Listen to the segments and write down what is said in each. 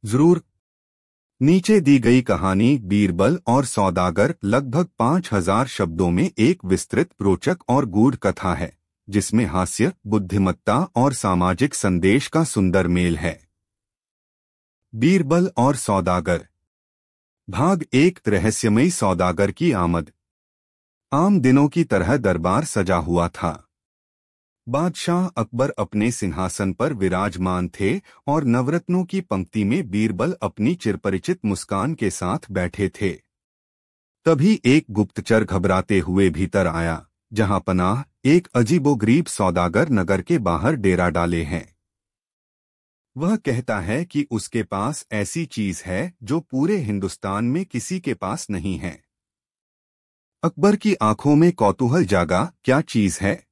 जरूर। नीचे दी गई कहानी बीरबल और सौदागर लगभग 5000 शब्दों में एक विस्तृत, रोचक और गूढ़ कथा है, जिसमें हास्य, बुद्धिमत्ता और सामाजिक संदेश का सुंदर मेल है। बीरबल और सौदागर। भाग 1। रहस्यमयी सौदागर की आमद। आम दिनों की तरह दरबार सजा हुआ था। बादशाह अकबर अपने सिंहासन पर विराजमान थे और नवरत्नों की पंक्ति में बीरबल अपनी चिरपरिचित मुस्कान के साथ बैठे थे। तभी एक गुप्तचर घबराते हुए भीतर आया। जहां पनाह, एक अजीबोगरीब सौदागर नगर के बाहर डेरा डाले हैं। वह कहता है कि उसके पास ऐसी चीज है जो पूरे हिंदुस्तान में किसी के पास नहीं है। अकबर की आंखों में कौतूहल जागा। क्या चीज है?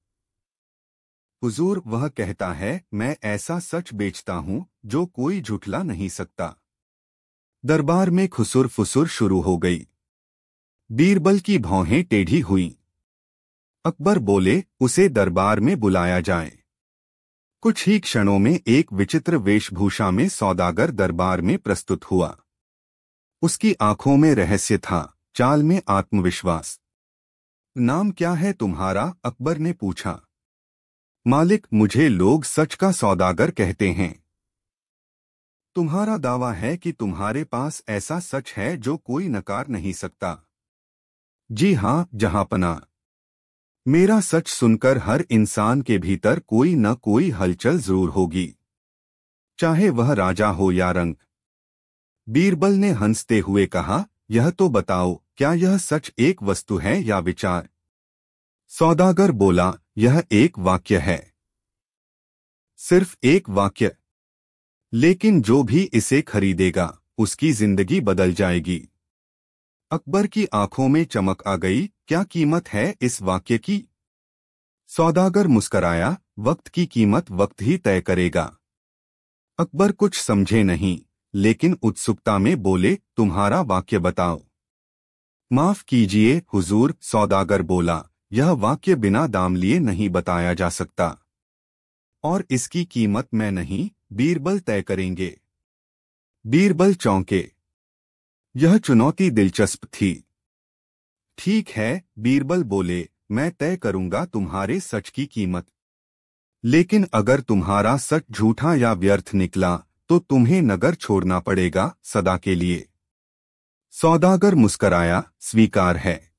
हुजूर, वह कहता है, मैं ऐसा सच बेचता हूं जो कोई झुठला नहीं सकता। दरबार में खुसुर फुसुर शुरू हो गई। बीरबल की भौहें टेढ़ी हुईं। अकबर बोले, उसे दरबार में बुलाया जाए। कुछ ही क्षणों में एक विचित्र वेशभूषा में सौदागर दरबार में प्रस्तुत हुआ। उसकी आंखों में रहस्य था, चाल में आत्मविश्वास। नाम क्या है तुम्हारा? अकबर ने पूछा। मालिक, मुझे लोग सच का सौदागर कहते हैं। तुम्हारा दावा है कि तुम्हारे पास ऐसा सच है जो कोई नकार नहीं सकता? जी हाँ, जहांपना। मेरा सच सुनकर हर इंसान के भीतर कोई न कोई हलचल जरूर होगी, चाहे वह राजा हो या रंक। बीरबल ने हंसते हुए कहा, यह तो बताओ, क्या यह सच एक वस्तु है या विचार? सौदागर बोला, यह एक वाक्य है। सिर्फ एक वाक्य? लेकिन जो भी इसे खरीदेगा, उसकी जिंदगी बदल जाएगी। अकबर की आंखों में चमक आ गई। क्या कीमत है इस वाक्य की? सौदागर मुस्कराया, वक्त की कीमत वक्त ही तय करेगा। अकबर कुछ समझे नहीं, लेकिन उत्सुकता में बोले, तुम्हारा वाक्य बताओ। माफ कीजिए हुजूर, सौदागर बोला, यह वाक्य बिना दाम लिए नहीं बताया जा सकता। और इसकी कीमत मैं नहीं, बीरबल तय करेंगे। बीरबल चौंके। यह चुनौती दिलचस्प थी। ठीक है, बीरबल बोले, मैं तय करूंगा तुम्हारे सच की कीमत। लेकिन अगर तुम्हारा सच झूठा या व्यर्थ निकला तो तुम्हें नगर छोड़ना पड़ेगा, सदा के लिए। सौदागर मुस्कराया, स्वीकार है।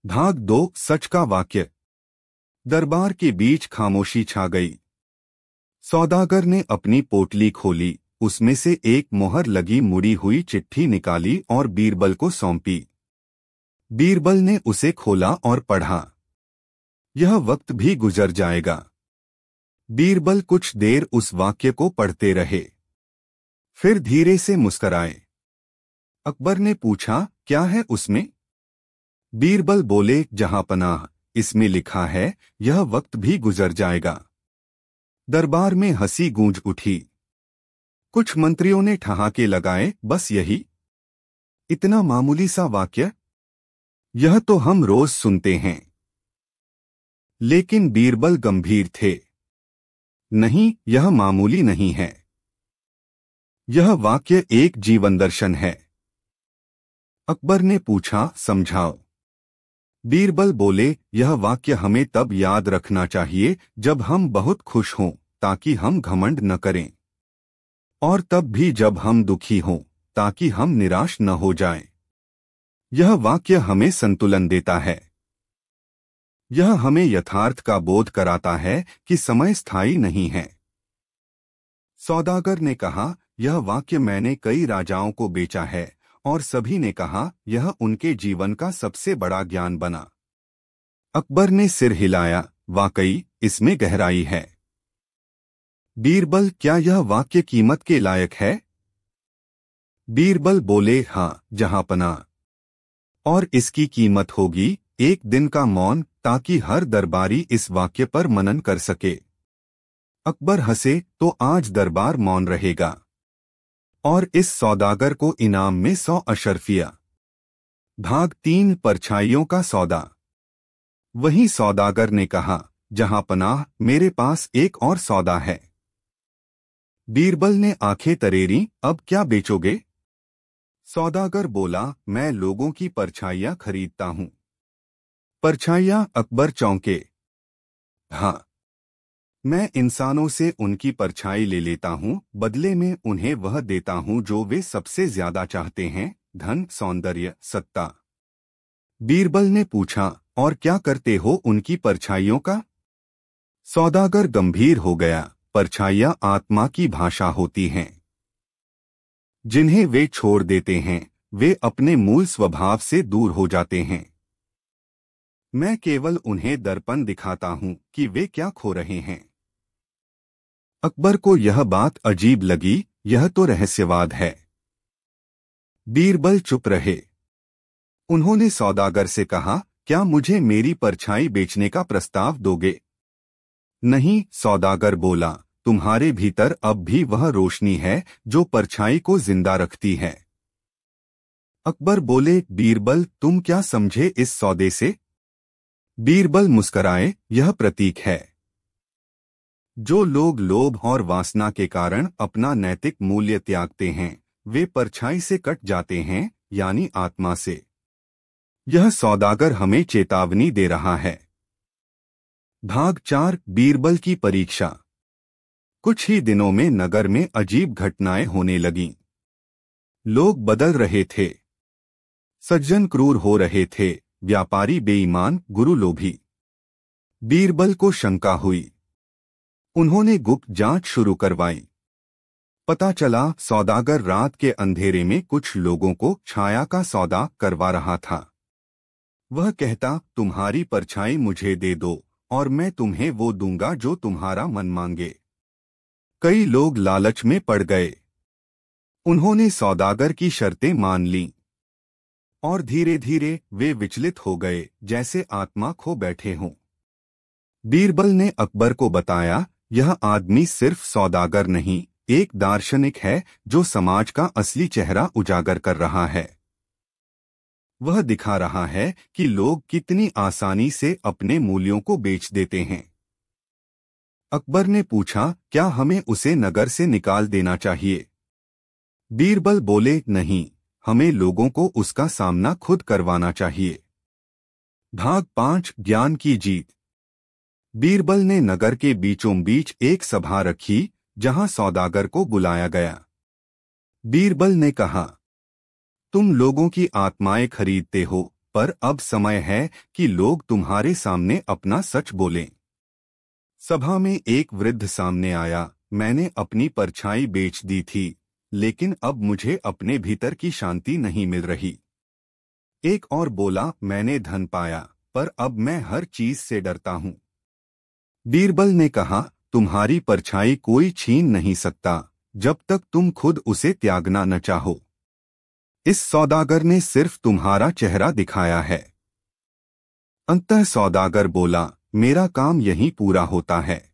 भाग 2। सच का वाक्य। दरबार के बीच खामोशी छा गई। सौदागर ने अपनी पोटली खोली, उसमें से एक मोहर लगी मुड़ी हुई चिट्ठी निकाली और बीरबल को सौंपी। बीरबल ने उसे खोला और पढ़ा। यह वक्त भी गुजर जाएगा। बीरबल कुछ देर उस वाक्य को पढ़ते रहे, फिर धीरे से मुस्कराए। अकबर ने पूछा, क्या है उसमें? बीरबल बोले, जहांपनाह, इसमें लिखा है, यह वक्त भी गुजर जाएगा। दरबार में हंसी गूंज उठी। कुछ मंत्रियों ने ठहाके लगाए, बस यही? इतना मामूली सा वाक्य? यह तो हम रोज सुनते हैं। लेकिन बीरबल गंभीर थे। नहीं, यह मामूली नहीं है। यह वाक्य एक जीवन दर्शन है। अकबर ने पूछा, समझाओ। बीरबल बोले, यह वाक्य हमें तब याद रखना चाहिए जब हम बहुत खुश हों, ताकि हम घमंड न करें, और तब भी जब हम दुखी हों, ताकि हम निराश न हो जाएं। यह वाक्य हमें संतुलन देता है। यह हमें यथार्थ का बोध कराता है कि समय स्थायी नहीं है। सौदागर ने कहा, यह वाक्य मैंने कई राजाओं को बेचा है और सभी ने कहा यह उनके जीवन का सबसे बड़ा ज्ञान बना। अकबर ने सिर हिलाया, वाकई इसमें गहराई है। बीरबल, क्या यह वाक्य कीमत के लायक है? बीरबल बोले, हाँ, जहांपनाह। और इसकी कीमत होगी एक दिन का मौन, ताकि हर दरबारी इस वाक्य पर मनन कर सके। अकबर हंसे, तो आज दरबार मौन रहेगा। और इस सौदागर को इनाम में 100 अशर्फिया। भाग 3। परछाइयों का सौदा। वहीं सौदागर ने कहा, जहांपनाह, मेरे पास एक और सौदा है। बीरबल ने आंखें तरेरी, अब क्या बेचोगे? सौदागर बोला, मैं लोगों की परछाइयां खरीदता हूं। परछाइयां? अकबर चौंके। हाँ, मैं इंसानों से उनकी परछाई ले लेता हूँ, बदले में उन्हें वह देता हूँ जो वे सबसे ज्यादा चाहते हैं, धन, सौंदर्य, सत्ता। बीरबल ने पूछा, और क्या करते हो उनकी परछाइयों का? सौदागर गंभीर हो गया, परछाइयां आत्मा की भाषा होती हैं। जिन्हें वे छोड़ देते हैं, वे अपने मूल स्वभाव से दूर हो जाते हैं। मैं केवल उन्हें दर्पण दिखाता हूँ कि वे क्या खो रहे हैं। अकबर को यह बात अजीब लगी, यह तो रहस्यवाद है। बीरबल चुप रहे। उन्होंने सौदागर से कहा, क्या मुझे मेरी परछाई बेचने का प्रस्ताव दोगे? नहीं, सौदागर बोला, तुम्हारे भीतर अब भी वह रोशनी है जो परछाई को जिंदा रखती है। अकबर बोले, बीरबल, तुम क्या समझे इस सौदे से? बीरबल मुस्कराए, यह प्रतीक है। जो लोग लोभ और वासना के कारण अपना नैतिक मूल्य त्यागते हैं, वे परछाई से कट जाते हैं, यानी आत्मा से। यह सौदागर हमें चेतावनी दे रहा है। भाग 4, बीरबल की परीक्षा। कुछ ही दिनों में नगर में अजीब घटनाएं होने लगीं। लोग बदल रहे थे। सज्जन क्रूर हो रहे थे, व्यापारी बेईमान, गुरु लोभी। बीरबल को शंका हुई। उन्होंने गुप्त जांच शुरू करवाई। पता चला, सौदागर रात के अंधेरे में कुछ लोगों को छाया का सौदा करवा रहा था। वह कहता, तुम्हारी परछाई मुझे दे दो और मैं तुम्हें वो दूंगा जो तुम्हारा मन मांगे। कई लोग लालच में पड़ गए। उन्होंने सौदागर की शर्तें मान लीं और धीरे धीरे वे विचलित हो गए, जैसे आत्मा खो बैठे हों। बीरबल ने अकबर को बताया, यह आदमी सिर्फ सौदागर नहीं, एक दार्शनिक है जो समाज का असली चेहरा उजागर कर रहा है। वह दिखा रहा है कि लोग कितनी आसानी से अपने मूल्यों को बेच देते हैं। अकबर ने पूछा, क्या हमें उसे नगर से निकाल देना चाहिए? बीरबल बोले, नहीं, हमें लोगों को उसका सामना खुद करवाना चाहिए। भाग 5, ज्ञान की जीत। बीरबल ने नगर के बीचों बीच एक सभा रखी, जहां सौदागर को बुलाया गया। बीरबल ने कहा, तुम लोगों की आत्माएं खरीदते हो, पर अब समय है कि लोग तुम्हारे सामने अपना सच बोलें। सभा में एक वृद्ध सामने आया, मैंने अपनी परछाई बेच दी थी, लेकिन अब मुझे अपने भीतर की शांति नहीं मिल रही। एक और बोला, मैंने धन पाया, पर अब मैं हर चीज से डरता हूं। बीरबल ने कहा, तुम्हारी परछाई कोई छीन नहीं सकता, जब तक तुम खुद उसे त्यागना न चाहो। इस सौदागर ने सिर्फ तुम्हारा चेहरा दिखाया है। अंततः सौदागर बोला, मेरा काम यहीं पूरा होता है।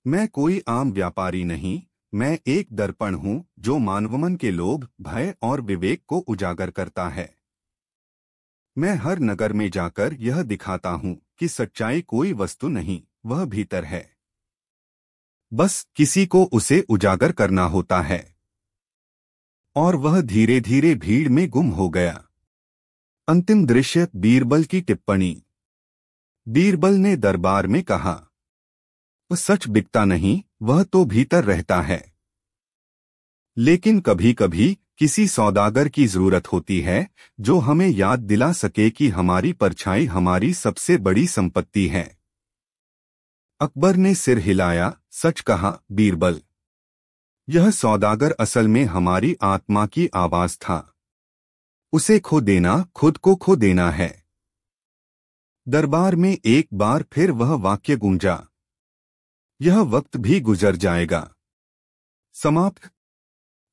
मैं कोई आम व्यापारी नहीं, मैं एक दर्पण हूं जो मानवमन के लोभ, भय और विवेक को उजागर करता है। मैं हर नगर में जाकर यह दिखाता हूं कि सच्चाई कोई वस्तु नहीं, वह भीतर है। बस किसी को उसे उजागर करना होता है। और वह धीरे धीरे भीड़ में गुम हो गया। अंतिम दृश्य, बीरबल की टिप्पणी। बीरबल ने दरबार में कहा, सच बिकता नहीं, वह तो भीतर रहता है। लेकिन कभी कभी किसी सौदागर की जरूरत होती है जो हमें याद दिला सके कि हमारी परछाई हमारी सबसे बड़ी संपत्ति है। अकबर ने सिर हिलाया, सच कहा बीरबल। यह सौदागर असल में हमारी आत्मा की आवाज था। उसे खो देना खुद को खो देना है। दरबार में एक बार फिर वह वाक्य गूंजा, यह वक्त भी गुजर जाएगा। समाप्त।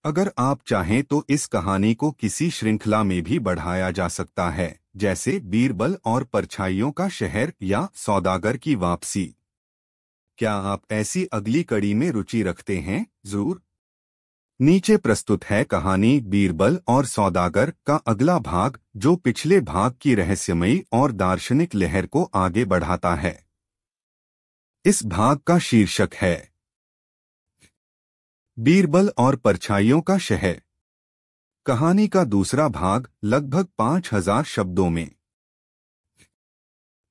अगर आप चाहें तो इस कहानी को किसी श्रृंखला में भी बढ़ाया जा सकता है, जैसे बीरबल और परछाइयों का शहर या सौदागर की वापसी। क्या आप ऐसी अगली कड़ी में रुचि रखते हैं? जरूर। नीचे प्रस्तुत है कहानी बीरबल और सौदागर का अगला भाग, जो पिछले भाग की रहस्यमयी और दार्शनिक लहर को आगे बढ़ाता है। इस भाग का शीर्षक है बीरबल और परछाइयों का शहर। कहानी का दूसरा भाग लगभग 5000 शब्दों में।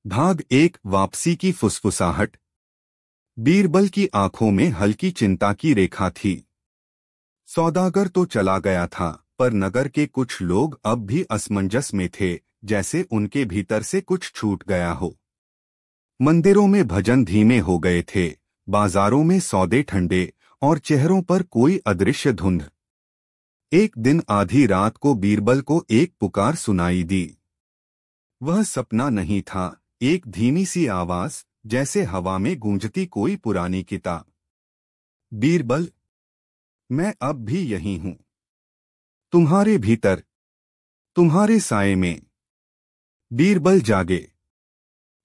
भाग 1। वापसी की फुसफुसाहट। बीरबल की आंखों में हल्की चिंता की रेखा थी। सौदागर तो चला गया था, पर नगर के कुछ लोग अब भी असमंजस में थे, जैसे उनके भीतर से कुछ छूट गया हो। मंदिरों में भजन धीमे हो गए थे, बाजारों में सौदे ठंडे, और चेहरों पर कोई अदृश्य धुंध। एक दिन आधी रात को बीरबल को एक पुकार सुनाई दी। वह सपना नहीं था, एक धीमी सी आवाज, जैसे हवा में गूंजती कोई पुरानी किताब। बीरबल, मैं अब भी यही हूं, तुम्हारे भीतर, तुम्हारे साए में। बीरबल जागे।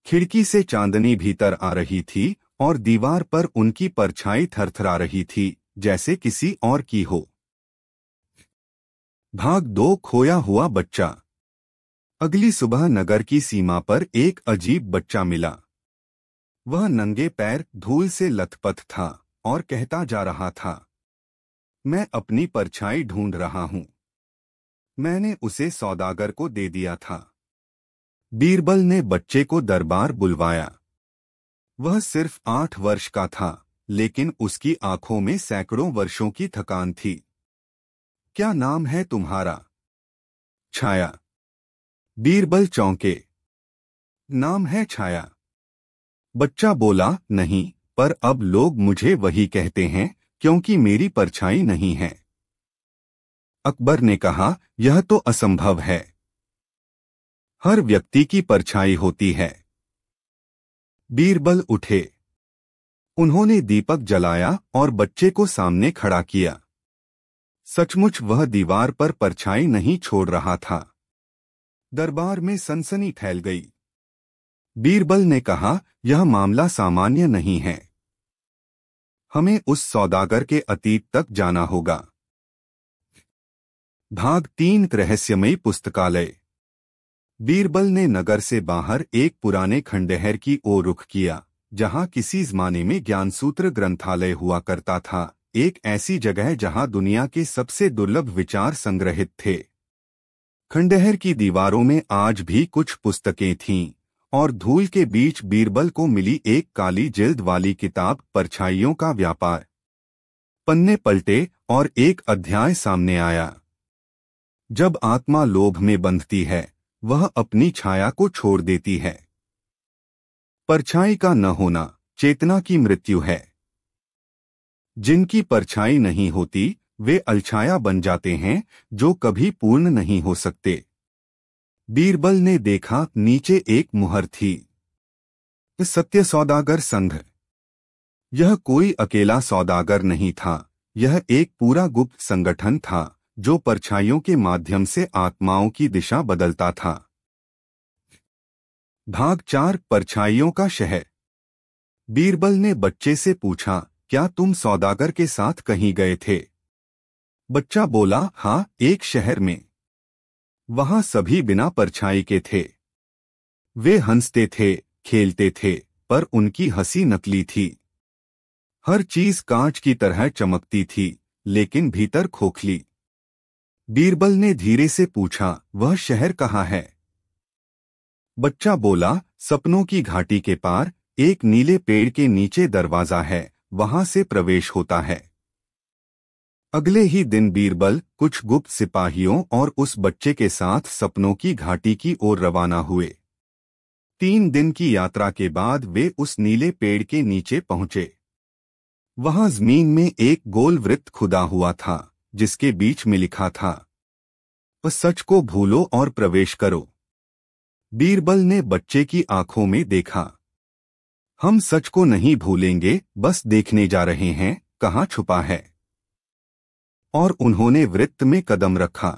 खिड़की से चांदनी भीतर आ रही थी और दीवार पर उनकी परछाई थरथरा रही थी, जैसे किसी और की हो। भाग 2। खोया हुआ बच्चा। अगली सुबह नगर की सीमा पर एक अजीब बच्चा मिला। वह नंगे पैर धूल से लथपथ था और कहता जा रहा था, मैं अपनी परछाई ढूंढ रहा हूं। मैंने उसे सौदागर को दे दिया था। बीरबल ने बच्चे को दरबार बुलवाया। वह सिर्फ 8 वर्ष का था, लेकिन उसकी आंखों में सैकड़ों वर्षों की थकान थी। क्या नाम है तुम्हारा? छाया। बीरबल चौंके। नाम है छाया? बच्चा बोला, नहीं, पर अब लोग मुझे वही कहते हैं, क्योंकि मेरी परछाई नहीं है। अकबर ने कहा, यह तो असंभव है। हर व्यक्ति की परछाई होती है। बीरबल उठे। उन्होंने दीपक जलाया और बच्चे को सामने खड़ा किया। सचमुच वह दीवार पर परछाई नहीं छोड़ रहा था। दरबार में सनसनी फैल गई। बीरबल ने कहा, यह मामला सामान्य नहीं है। हमें उस सौदागर के अतीत तक जाना होगा। भाग 3। रहस्यमयी पुस्तकालय। बीरबल ने नगर से बाहर एक पुराने खंडहर की ओर रुख किया, जहां किसी ज़माने में ज्ञानसूत्र ग्रंथालय हुआ करता था, एक ऐसी जगह जहां दुनिया के सबसे दुर्लभ विचार संग्रहित थे। खंडहर की दीवारों में आज भी कुछ पुस्तकें थीं, और धूल के बीच बीरबल को मिली एक काली जिल्द वाली किताब, परछाइयों का व्यापार। पन्ने पलटे और एक अध्याय सामने आया। जब आत्मा लोभ में बंधती है, वह अपनी छाया को छोड़ देती है। परछाई का न होना चेतना की मृत्यु है। जिनकी परछाई नहीं होती, वे अलछाया बन जाते हैं, जो कभी पूर्ण नहीं हो सकते। बीरबल ने देखा, नीचे एक मुहर थी। सत्य सौदागर संघ। यह कोई अकेला सौदागर नहीं था, यह एक पूरा गुप्त संगठन था, जो परछाइयों के माध्यम से आत्माओं की दिशा बदलता था। भाग 4। परछाइयों का शहर। बीरबल ने बच्चे से पूछा, क्या तुम सौदागर के साथ कहीं गए थे? बच्चा बोला, हाँ, एक शहर में। वहां सभी बिना परछाई के थे। वे हंसते थे, खेलते थे, पर उनकी हंसी नकली थी। हर चीज कांच की तरह चमकती थी, लेकिन भीतर खोखली। बीरबल ने धीरे से पूछा, वह शहर कहाँ है? बच्चा बोला, सपनों की घाटी के पार, एक नीले पेड़ के नीचे दरवाजा है, वहां से प्रवेश होता है। अगले ही दिन बीरबल कुछ गुप्त सिपाहियों और उस बच्चे के साथ सपनों की घाटी की ओर रवाना हुए। 3 दिन की यात्रा के बाद वे उस नीले पेड़ के नीचे पहुंचे। वहां जमीन में एक गोल वृत्त खुदा हुआ था, जिसके बीच में लिखा था, बस सच को भूलो और प्रवेश करो। बीरबल ने बच्चे की आंखों में देखा। हम सच को नहीं भूलेंगे, बस देखने जा रहे हैं, कहाँ छुपा है। और उन्होंने वृत्त में कदम रखा।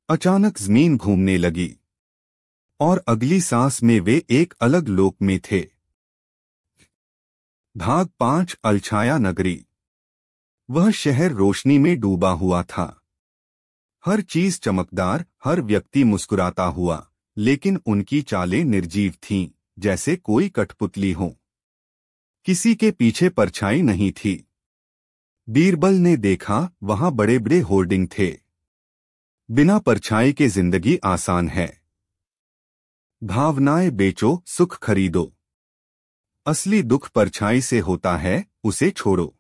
अचानक जमीन घूमने लगी, और अगली सांस में वे एक अलग लोक में थे। भाग 5। अलछाया नगरी। वह शहर रोशनी में डूबा हुआ था। हर चीज चमकदार, हर व्यक्ति मुस्कुराता हुआ, लेकिन उनकी चालें निर्जीव थीं, जैसे कोई कठपुतली हो। किसी के पीछे परछाई नहीं थी। बीरबल ने देखा वहां बड़े बड़े होर्डिंग थे। बिना परछाई के जिंदगी आसान है। भावनाएं बेचो, सुख खरीदो। असली दुख परछाई से होता है, उसे छोड़ो।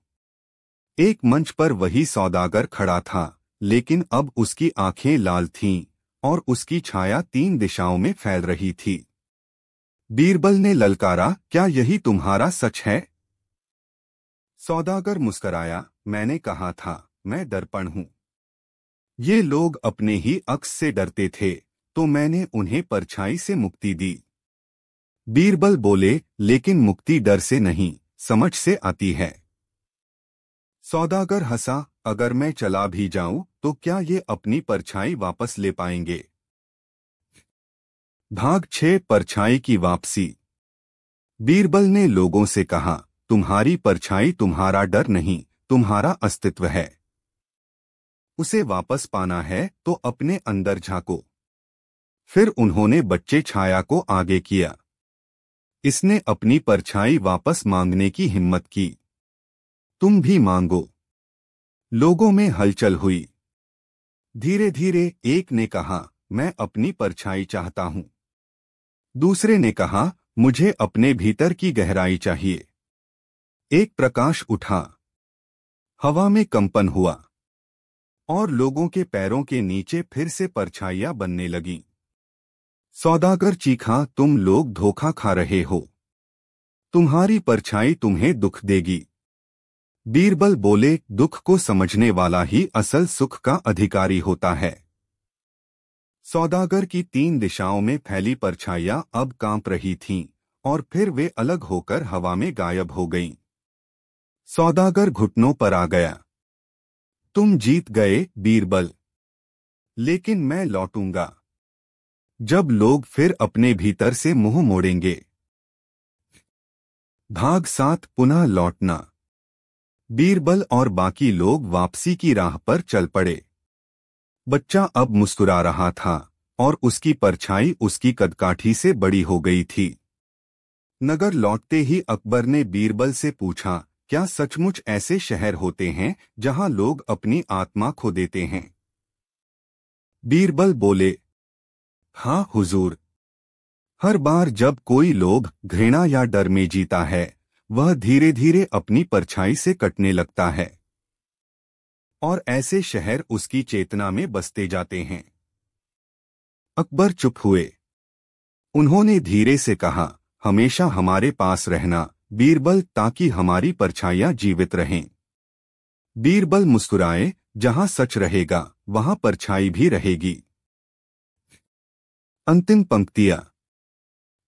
एक मंच पर वही सौदागर खड़ा था, लेकिन अब उसकी आंखें लाल थीं और उसकी छाया 3 दिशाओं में फैल रही थी। बीरबल ने ललकारा, क्या यही तुम्हारा सच है? सौदागर मुस्कराया, मैंने कहा था, मैं दर्पण हूं। ये लोग अपने ही अक्स से डरते थे, तो मैंने उन्हें परछाई से मुक्ति दी। बीरबल बोले, लेकिन मुक्ति डर से नहीं, समझ से आती है। सौदागर हंसा, अगर मैं चला भी जाऊं तो क्या ये अपनी परछाई वापस ले पाएंगे? भाग 6 परछाई की वापसी। बीरबल ने लोगों से कहा, तुम्हारी परछाई तुम्हारा डर नहीं, तुम्हारा अस्तित्व है। उसे वापस पाना है तो अपने अंदर झांको। फिर उन्होंने बच्चे छाया को आगे किया। इसने अपनी परछाई वापस मांगने की हिम्मत की। तुम भी मांगो। लोगों में हलचल हुई। धीरे धीरे एक ने कहा, मैं अपनी परछाई चाहता हूं। दूसरे ने कहा, मुझे अपने भीतर की गहराई चाहिए। एक प्रकाश उठा। हवा में कंपन हुआ और लोगों के पैरों के नीचे फिर से परछाइयां बनने लगीं। सौदागर चीखा, तुम लोग धोखा खा रहे हो। तुम्हारी परछाई तुम्हें दुख देगी। बीरबल बोले, दुख को समझने वाला ही असल सुख का अधिकारी होता है। सौदागर की 3 दिशाओं में फैली परछाइयां अब कांप रही थीं और फिर वे अलग होकर हवा में गायब हो गईं। सौदागर घुटनों पर आ गया। तुम जीत गए बीरबल, लेकिन मैं लौटूंगा जब लोग फिर अपने भीतर से मुंह मोड़ेंगे। भाग 7 पुनः लौटना। बीरबल और बाकी लोग वापसी की राह पर चल पड़े। बच्चा अब मुस्कुरा रहा था और उसकी परछाई उसकी कदकाठी से बड़ी हो गई थी। नगर लौटते ही अकबर ने बीरबल से पूछा, क्या सचमुच ऐसे शहर होते हैं जहां लोग अपनी आत्मा खो देते हैं? बीरबल बोले, हाँ हुजूर। हर बार जब कोई लोभ, घृणा या डर में जीता है, वह धीरे धीरे अपनी परछाई से कटने लगता है और ऐसे शहर उसकी चेतना में बसते जाते हैं। अकबर चुप हुए। उन्होंने धीरे से कहा, हमेशा हमारे पास रहना बीरबल, ताकि हमारी परछाइयां जीवित रहें। बीरबल मुस्कुराए, जहां सच रहेगा वहां परछाई भी रहेगी। अंतिम पंक्तियां।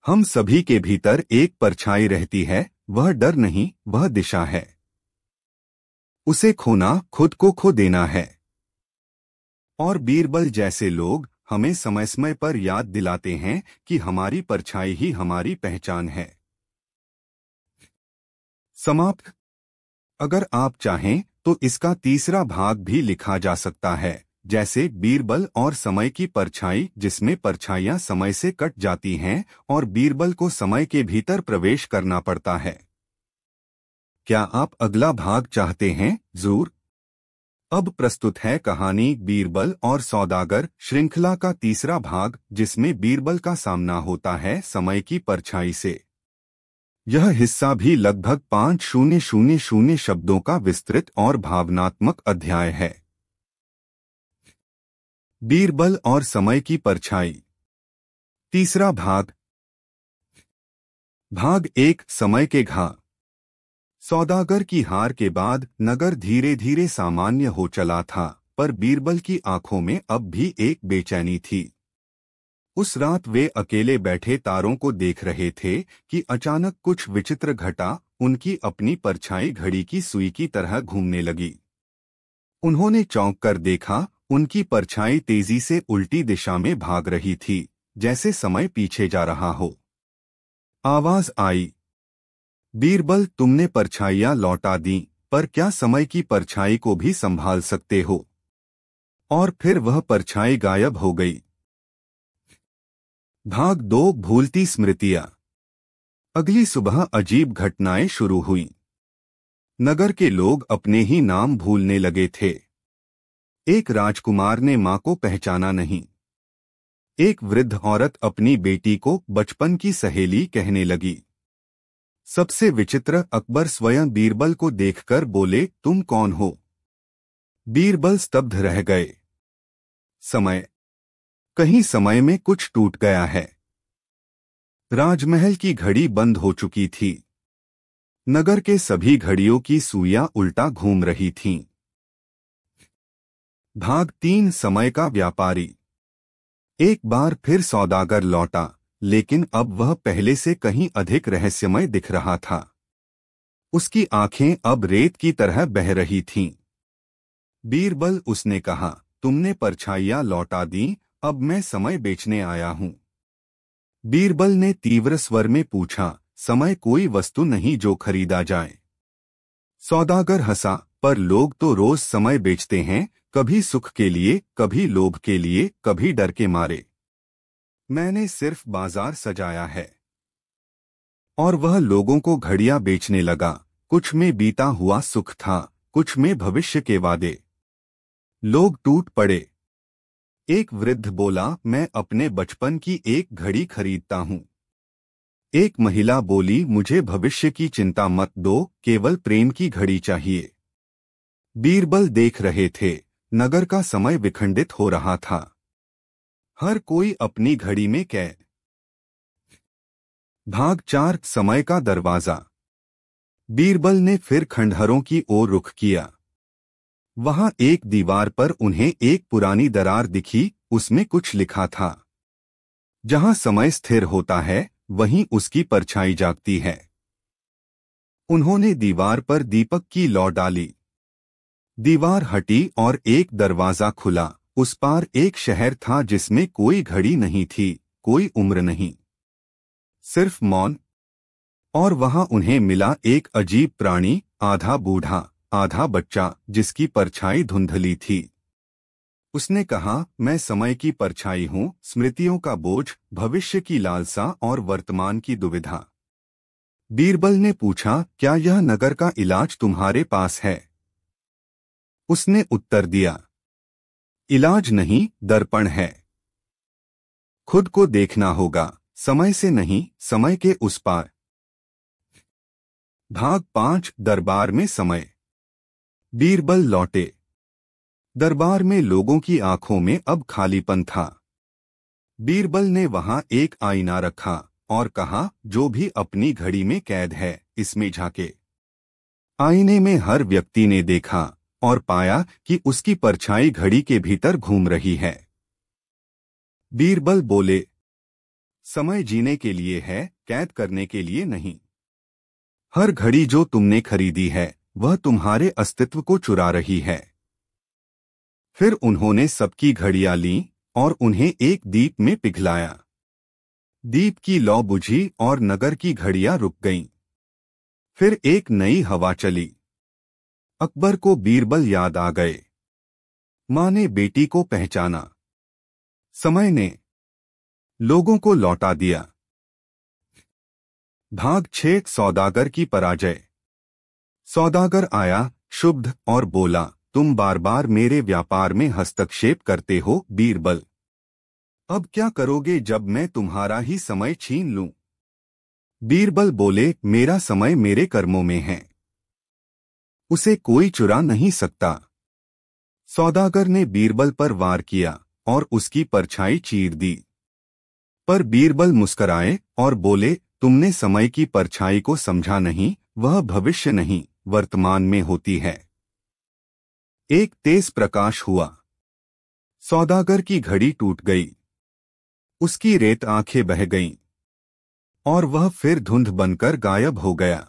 हम सभी के भीतर एक परछाई रहती है, वह डर नहीं, वह दिशा है। उसे खोना खुद को खो देना है। और बीरबल जैसे लोग हमें समय समय पर याद दिलाते हैं कि हमारी परछाई ही हमारी पहचान है। समाप्त। अगर आप चाहें तो इसका तीसरा भाग भी लिखा जा सकता है, जैसे बीरबल और समय की परछाई, जिसमें परछाइयां समय से कट जाती हैं और बीरबल को समय के भीतर प्रवेश करना पड़ता है। क्या आप अगला भाग चाहते हैं? जरूर। अब प्रस्तुत है कहानी बीरबल और सौदागर, श्रृंखला का तीसरा भाग, जिसमें बीरबल का सामना होता है समय की परछाई से। यह हिस्सा भी लगभग 5000 शब्दों का विस्तृत और भावनात्मक अध्याय है। बीरबल और समय की परछाई। तीसरा भाग। भाग 1, समय के घा। सौदागर की हार के बाद नगर धीरे धीरे सामान्य हो चला था, पर बीरबल की आंखों में अब भी एक बेचैनी थी। उस रात वे अकेले बैठे तारों को देख रहे थे कि अचानक कुछ विचित्र घटा। उनकी अपनी परछाई घड़ी की सुई की तरह घूमने लगी। उन्होंने चौंक कर देखा, उनकी परछाई तेजी से उल्टी दिशा में भाग रही थी, जैसे समय पीछे जा रहा हो। आवाज आई, बीरबल, तुमने परछाइयां लौटा दी, पर क्या समय की परछाई को भी संभाल सकते हो? और फिर वह परछाई गायब हो गई। भाग 2, भूलती स्मृतियां। अगली सुबह अजीब घटनाएं शुरू हुईं। नगर के लोग अपने ही नाम भूलने लगे थे। एक राजकुमार ने मां को पहचाना नहीं। एक वृद्ध औरत अपनी बेटी को बचपन की सहेली कहने लगी। सबसे विचित्र, अकबर स्वयं बीरबल को देखकर बोले, तुम कौन हो? बीरबल स्तब्ध रह गए। समय, कहीं समय में कुछ टूट गया है। राजमहल की घड़ी बंद हो चुकी थी। नगर के सभी घड़ियों की सुइयां उल्टा घूम रही थीं। भाग 3, समय का व्यापारी। एक बार फिर सौदागर लौटा, लेकिन अब वह पहले से कहीं अधिक रहस्यमय दिख रहा था। उसकी आंखें अब रेत की तरह बह रही थीं। बीरबल, उसने कहा, तुमने परछाइयां लौटा दी, अब मैं समय बेचने आया हूं। बीरबल ने तीव्र स्वर में पूछा, समय कोई वस्तु नहीं जो खरीदा जाए। सौदागर हंसा, पर लोग तो रोज समय बेचते हैं, कभी सुख के लिए, कभी लोभ के लिए, कभी डर के मारे। मैंने सिर्फ बाजार सजाया है। और वह लोगों को घड़ियां बेचने लगा। कुछ में बीता हुआ सुख था, कुछ में भविष्य के वादे। लोग टूट पड़े। एक वृद्ध बोला, मैं अपने बचपन की एक घड़ी खरीदता हूं। एक महिला बोली, मुझे भविष्य की चिंता मत दो, केवल प्रेम की घड़ी चाहिए। बीरबल देख रहे थे, नगर का समय विखंडित हो रहा था। हर कोई अपनी घड़ी में कैद। भाग 4, समय का दरवाजा। बीरबल ने फिर खंडहरों की ओर रुख किया। वहां एक दीवार पर उन्हें एक पुरानी दरार दिखी, उसमें कुछ लिखा था। जहां समय स्थिर होता है, वहीं उसकी परछाई जागती है। उन्होंने दीवार पर दीपक की लौ डाली। दीवार हटी और एक दरवाजा खुला। उस पार एक शहर था जिसमें कोई घड़ी नहीं थी, कोई उम्र नहीं, सिर्फ मौन। और वहां उन्हें मिला एक अजीब प्राणी, आधा बूढ़ा, आधा बच्चा, जिसकी परछाई धुंधली थी। उसने कहा, मैं समय की परछाई हूं, स्मृतियों का बोझ, भविष्य की लालसा और वर्तमान की दुविधा। बीरबल ने पूछा, क्या यह नगर का इलाज तुम्हारे पास है? उसने उत्तर दिया, इलाज नहीं, दर्पण है। खुद को देखना होगा, समय से नहीं, समय के उस पार। भाग 5, दरबार में समय। बीरबल लौटे। दरबार में लोगों की आंखों में अब खालीपन था। बीरबल ने वहां एक आईना रखा और कहा, जो भी अपनी घड़ी में कैद है, इसमें झांके। आईने में हर व्यक्ति ने देखा और पाया कि उसकी परछाई घड़ी के भीतर घूम रही है। बीरबल बोले, समय जीने के लिए है, कैद करने के लिए नहीं। हर घड़ी जो तुमने खरीदी है, वह तुम्हारे अस्तित्व को चुरा रही है। फिर उन्होंने सबकी घड़ियां लीं और उन्हें एक दीप में पिघलाया। दीप की लौ बुझी और नगर की घड़ियां रुक गईं। फिर एक नई हवा चली। अकबर को बीरबल याद आ गए। मां ने बेटी को पहचाना। समय ने लोगों को लौटा दिया। भाग 6, सौदागर की पराजय। सौदागर आया, क्षुब्ध, और बोला, तुम बार बार मेरे व्यापार में हस्तक्षेप करते हो, बीरबल। अब क्या करोगे जब मैं तुम्हारा ही समय छीन लूं? बीरबल बोले, मेरा समय मेरे कर्मों में है, उसे कोई चुरा नहीं सकता। सौदागर ने बीरबल पर वार किया और उसकी परछाई चीर दी। पर बीरबल मुस्कराए और बोले, तुमने समय की परछाई को समझा नहीं, वह भविष्य नहीं, वर्तमान में होती है। एक तेज प्रकाश हुआ। सौदागर की घड़ी टूट गई। उसकी रेत आंखें बह गईं और वह फिर धुंध बनकर गायब हो गया।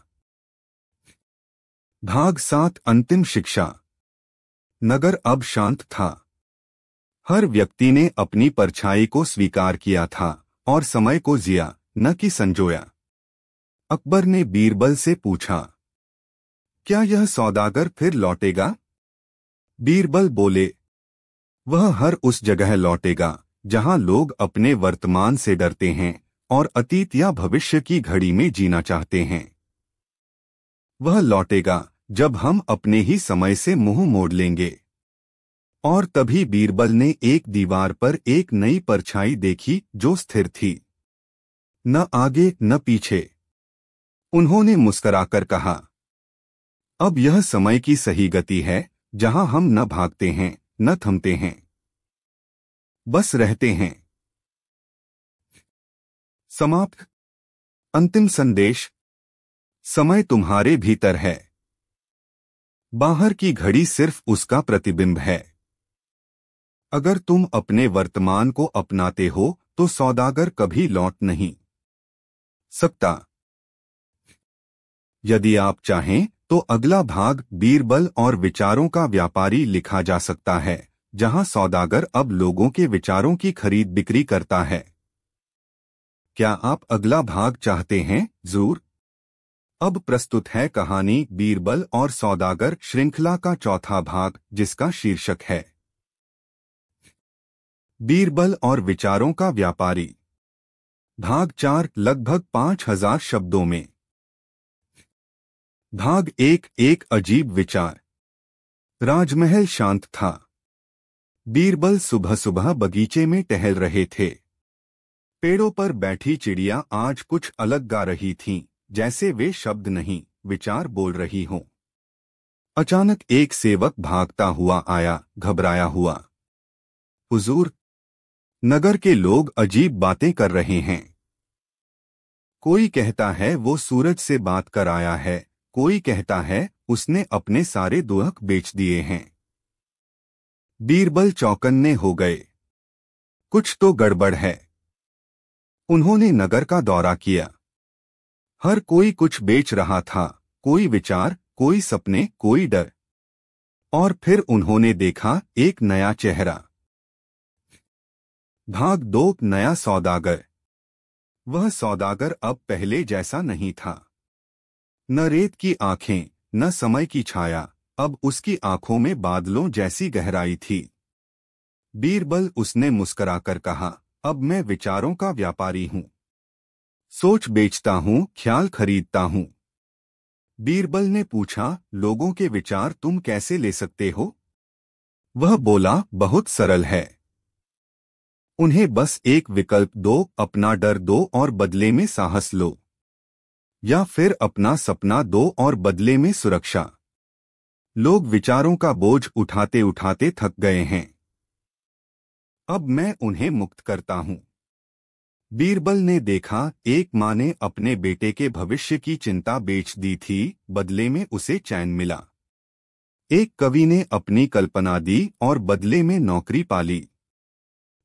भाग 7, अंतिम शिक्षा। नगर अब शांत था। हर व्यक्ति ने अपनी परछाई को स्वीकार किया था और समय को जिया, न कि संजोया। अकबर ने बीरबल से पूछा, क्या यह सौदागर फिर लौटेगा? बीरबल बोले, वह हर उस जगह लौटेगा जहां लोग अपने वर्तमान से डरते हैं और अतीत या भविष्य की घड़ी में जीना चाहते हैं। वह लौटेगा जब हम अपने ही समय से मुंह मोड़ लेंगे। और तभी बीरबल ने एक दीवार पर एक नई परछाई देखी जो स्थिर थी, न आगे न पीछे। उन्होंने मुस्कुराकर कहा, अब यह समय की सही गति है, जहां हम न भागते हैं न थमते हैं, बस रहते हैं। समाप्त। अंतिम संदेश। समय तुम्हारे भीतर है, बाहर की घड़ी सिर्फ उसका प्रतिबिंब है। अगर तुम अपने वर्तमान को अपनाते हो तो सौदागर कभी लौट नहीं सकता। यदि आप चाहें तो अगला भाग बीरबल और विचारों का व्यापारी लिखा जा सकता है, जहां सौदागर अब लोगों के विचारों की खरीद बिक्री करता है। क्या आप अगला भाग चाहते हैं? जरूर। अब प्रस्तुत है कहानी बीरबल और सौदागर श्रृंखला का चौथा भाग, जिसका शीर्षक है बीरबल और विचारों का व्यापारी। भाग 4 लगभग 5000 शब्दों में। भाग 1। एक अजीब विचार। राजमहल शांत था। बीरबल सुबह सुबह बगीचे में टहल रहे थे। पेड़ों पर बैठी चिड़िया आज कुछ अलग गा रही थीं, जैसे वे शब्द नहीं, विचार बोल रही हों। अचानक एक सेवक भागता हुआ आया, घबराया हुआ। हुजूर, नगर के लोग अजीब बातें कर रहे हैं। कोई कहता है वो सूरज से बात कर आया है, कोई कहता है उसने अपने सारे दुहक बेच दिए हैं। बीरबल चौकन्ने हो गए। कुछ तो गड़बड़ है। उन्होंने नगर का दौरा किया। हर कोई कुछ बेच रहा था, कोई विचार, कोई सपने, कोई डर। और फिर उन्होंने देखा एक नया चेहरा। भाग 2। नया सौदागर। वह सौदागर अब पहले जैसा नहीं था। न रेत की आंखें, न समय की छाया, अब उसकी आंखों में बादलों जैसी गहराई थी। बीरबल, उसने मुस्कुराकर कहा, अब मैं विचारों का व्यापारी हूं। सोच बेचता हूं, ख्याल खरीदता हूं। बीरबल ने पूछा, लोगों के विचार तुम कैसे ले सकते हो? वह बोला, बहुत सरल है। उन्हें बस एक विकल्प दो, अपना डर दो और बदले में साहस लो, या फिर अपना सपना दो और बदले में सुरक्षा। लोग विचारों का बोझ उठाते उठाते थक गए हैं। अब मैं उन्हें मुक्त करता हूं। बीरबल ने देखा, एक मां ने अपने बेटे के भविष्य की चिंता बेच दी थी, बदले में उसे चैन मिला। एक कवि ने अपनी कल्पना दी और बदले में नौकरी पाली।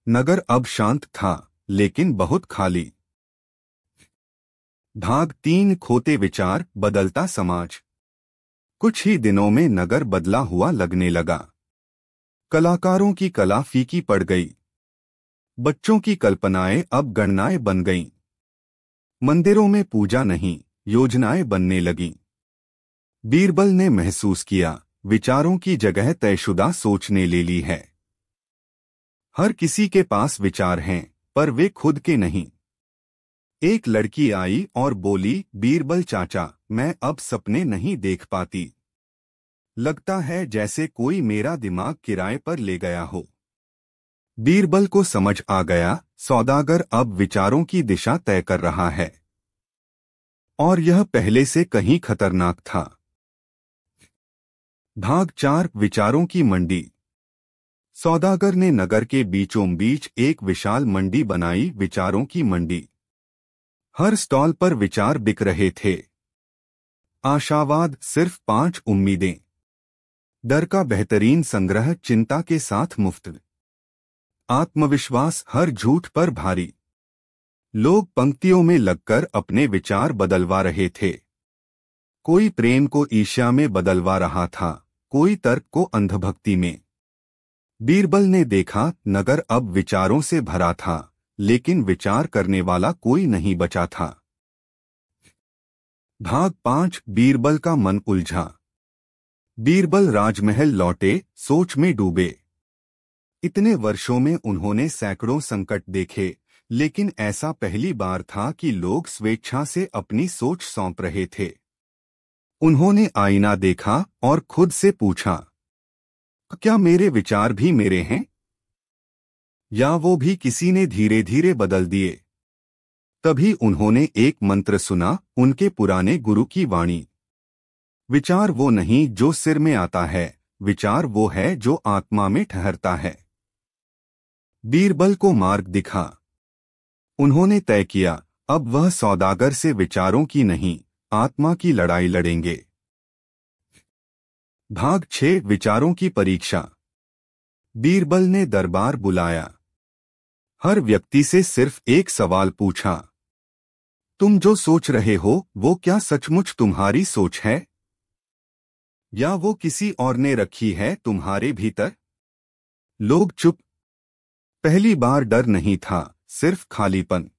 नगर अब शांत था, लेकिन बहुत खाली। भाग 3। खोते विचार, बदलता समाज। कुछ ही दिनों में नगर बदला हुआ लगने लगा। कलाकारों की कला फीकी पड़ गई। बच्चों की कल्पनाएं अब गणनाएं बन गईं। मंदिरों में पूजा नहीं, योजनाएं बनने लगीं। बीरबल ने महसूस किया, विचारों की जगह तयशुदा सोच ने ले ली है। हर किसी के पास विचार हैं, पर वे खुद के नहीं। एक लड़की आई और बोली, बीरबल चाचा, मैं अब सपने नहीं देख पाती। लगता है जैसे कोई मेरा दिमाग किराए पर ले गया हो। बीरबल को समझ आ गया, सौदागर अब विचारों की दिशा तय कर रहा है। और यह पहले से कहीं खतरनाक था। भाग 4। विचारों की मंडी। सौदागर ने नगर के बीचों बीच एक विशाल मंडी बनाई, विचारों की मंडी। हर स्टॉल पर विचार बिक रहे थे। आशावाद सिर्फ 5 उम्मीदें। डर का बेहतरीन संग्रह चिंता के साथ मुफ्त। आत्मविश्वास हर झूठ पर भारी। लोग पंक्तियों में लगकर अपने विचार बदलवा रहे थे। कोई प्रेम को ईर्ष्या में बदलवा रहा था, कोई तर्क को अंधभक्ति में। बीरबल ने देखा, नगर अब विचारों से भरा था, लेकिन विचार करने वाला कोई नहीं बचा था। भाग 5। बीरबल का मन उलझा। बीरबल राजमहल लौटे, सोच में डूबे। इतने वर्षों में उन्होंने सैकड़ों संकट देखे, लेकिन ऐसा पहली बार था कि लोग स्वेच्छा से अपनी सोच सौंप रहे थे। उन्होंने आईना देखा और खुद से पूछा, क्या मेरे विचार भी मेरे हैं, या वो भी किसी ने धीरे धीरे बदल दिए। तभी उन्होंने एक मंत्र सुना, उनके पुराने गुरु की वाणी। विचार वो नहीं जो सिर में आता है, विचार वो है जो आत्मा में ठहरता है। बीरबल को मार्ग दिखा। उन्होंने तय किया, अब वह सौदागर से विचारों की नहीं, आत्मा की लड़ाई लड़ेंगे। भाग 6 विचारों की परीक्षा। बीरबल ने दरबार बुलाया। हर व्यक्ति से सिर्फ एक सवाल पूछा, तुम जो सोच रहे हो वो क्या सचमुच तुम्हारी सोच है, या वो किसी और ने रखी है तुम्हारे भीतर? लोग चुप। पहली बार डर नहीं था, सिर्फ खालीपन।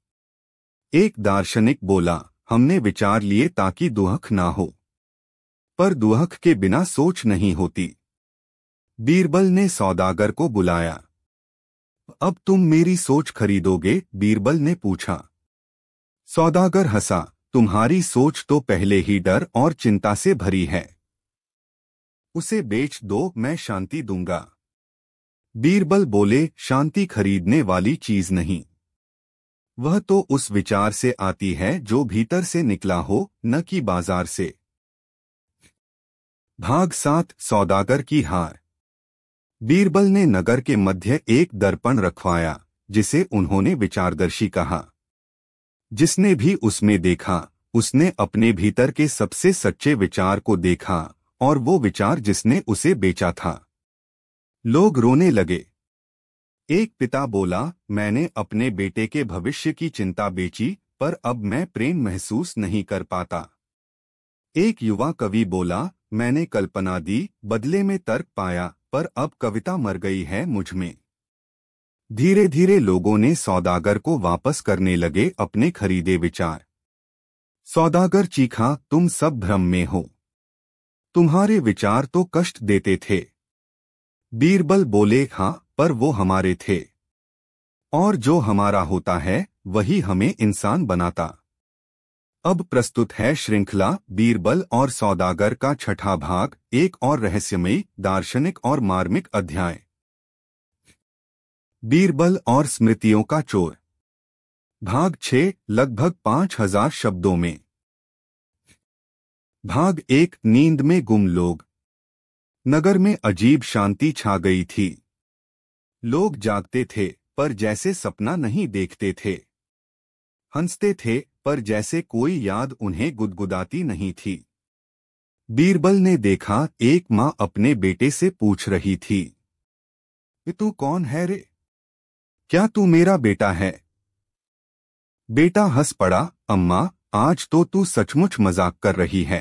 एक दार्शनिक बोला, हमने विचार लिए ताकि दुहक ना हो, पर दुहक के बिना सोच नहीं होती। बीरबल ने सौदागर को बुलाया। अब तुम मेरी सोच खरीदोगे? बीरबल ने पूछा। सौदागर हंसा, तुम्हारी सोच तो पहले ही डर और चिंता से भरी है। उसे बेच दो, मैं शांति दूंगा। बीरबल बोले, शांति खरीदने वाली चीज नहीं, वह तो उस विचार से आती है जो भीतर से निकला हो, न कि बाजार से। भाग 7 सौदागर की हार। बीरबल ने नगर के मध्य एक दर्पण रखवाया, जिसे उन्होंने विचारदर्शी कहा। जिसने भी उसमें देखा, उसने अपने भीतर के सबसे सच्चे विचार को देखा, और वो विचार जिसने उसे बेचा था। लोग रोने लगे। एक पिता बोला, मैंने अपने बेटे के भविष्य की चिंता बेची, पर अब मैं प्रेम महसूस नहीं कर पाता। एक युवा कवि बोला, मैंने कल्पना दी, बदले में तर्क पाया, पर अब कविता मर गई है मुझ में। धीरे धीरे लोगों ने सौदागर को वापस करने लगे अपने खरीदे विचार। सौदागर चीखा, तुम सब भ्रम में हो, तुम्हारे विचार तो कष्ट देते थे। बीरबल बोले, हाँ, पर वो हमारे थे, और जो हमारा होता है वही हमें इंसान बनाता। अब प्रस्तुत है श्रृंखला बीरबल और सौदागर का छठा भाग, एक और रहस्यमयी, दार्शनिक और मार्मिक अध्याय। बीरबल और स्मृतियों का चोर। भाग 6 लगभग 5000 शब्दों में। भाग 1 नींद में गुम लोग। नगर में अजीब शांति छा गई थी। लोग जागते थे, पर जैसे सपना नहीं देखते थे। हंसते थे, पर जैसे कोई याद उन्हें गुदगुदाती नहीं थी। बीरबल ने देखा, एक माँ अपने बेटे से पूछ रही थी, तू कौन है रे? क्या तू मेरा बेटा है? बेटा हंस पड़ा, अम्मा, आज तो तू सचमुच मजाक कर रही है।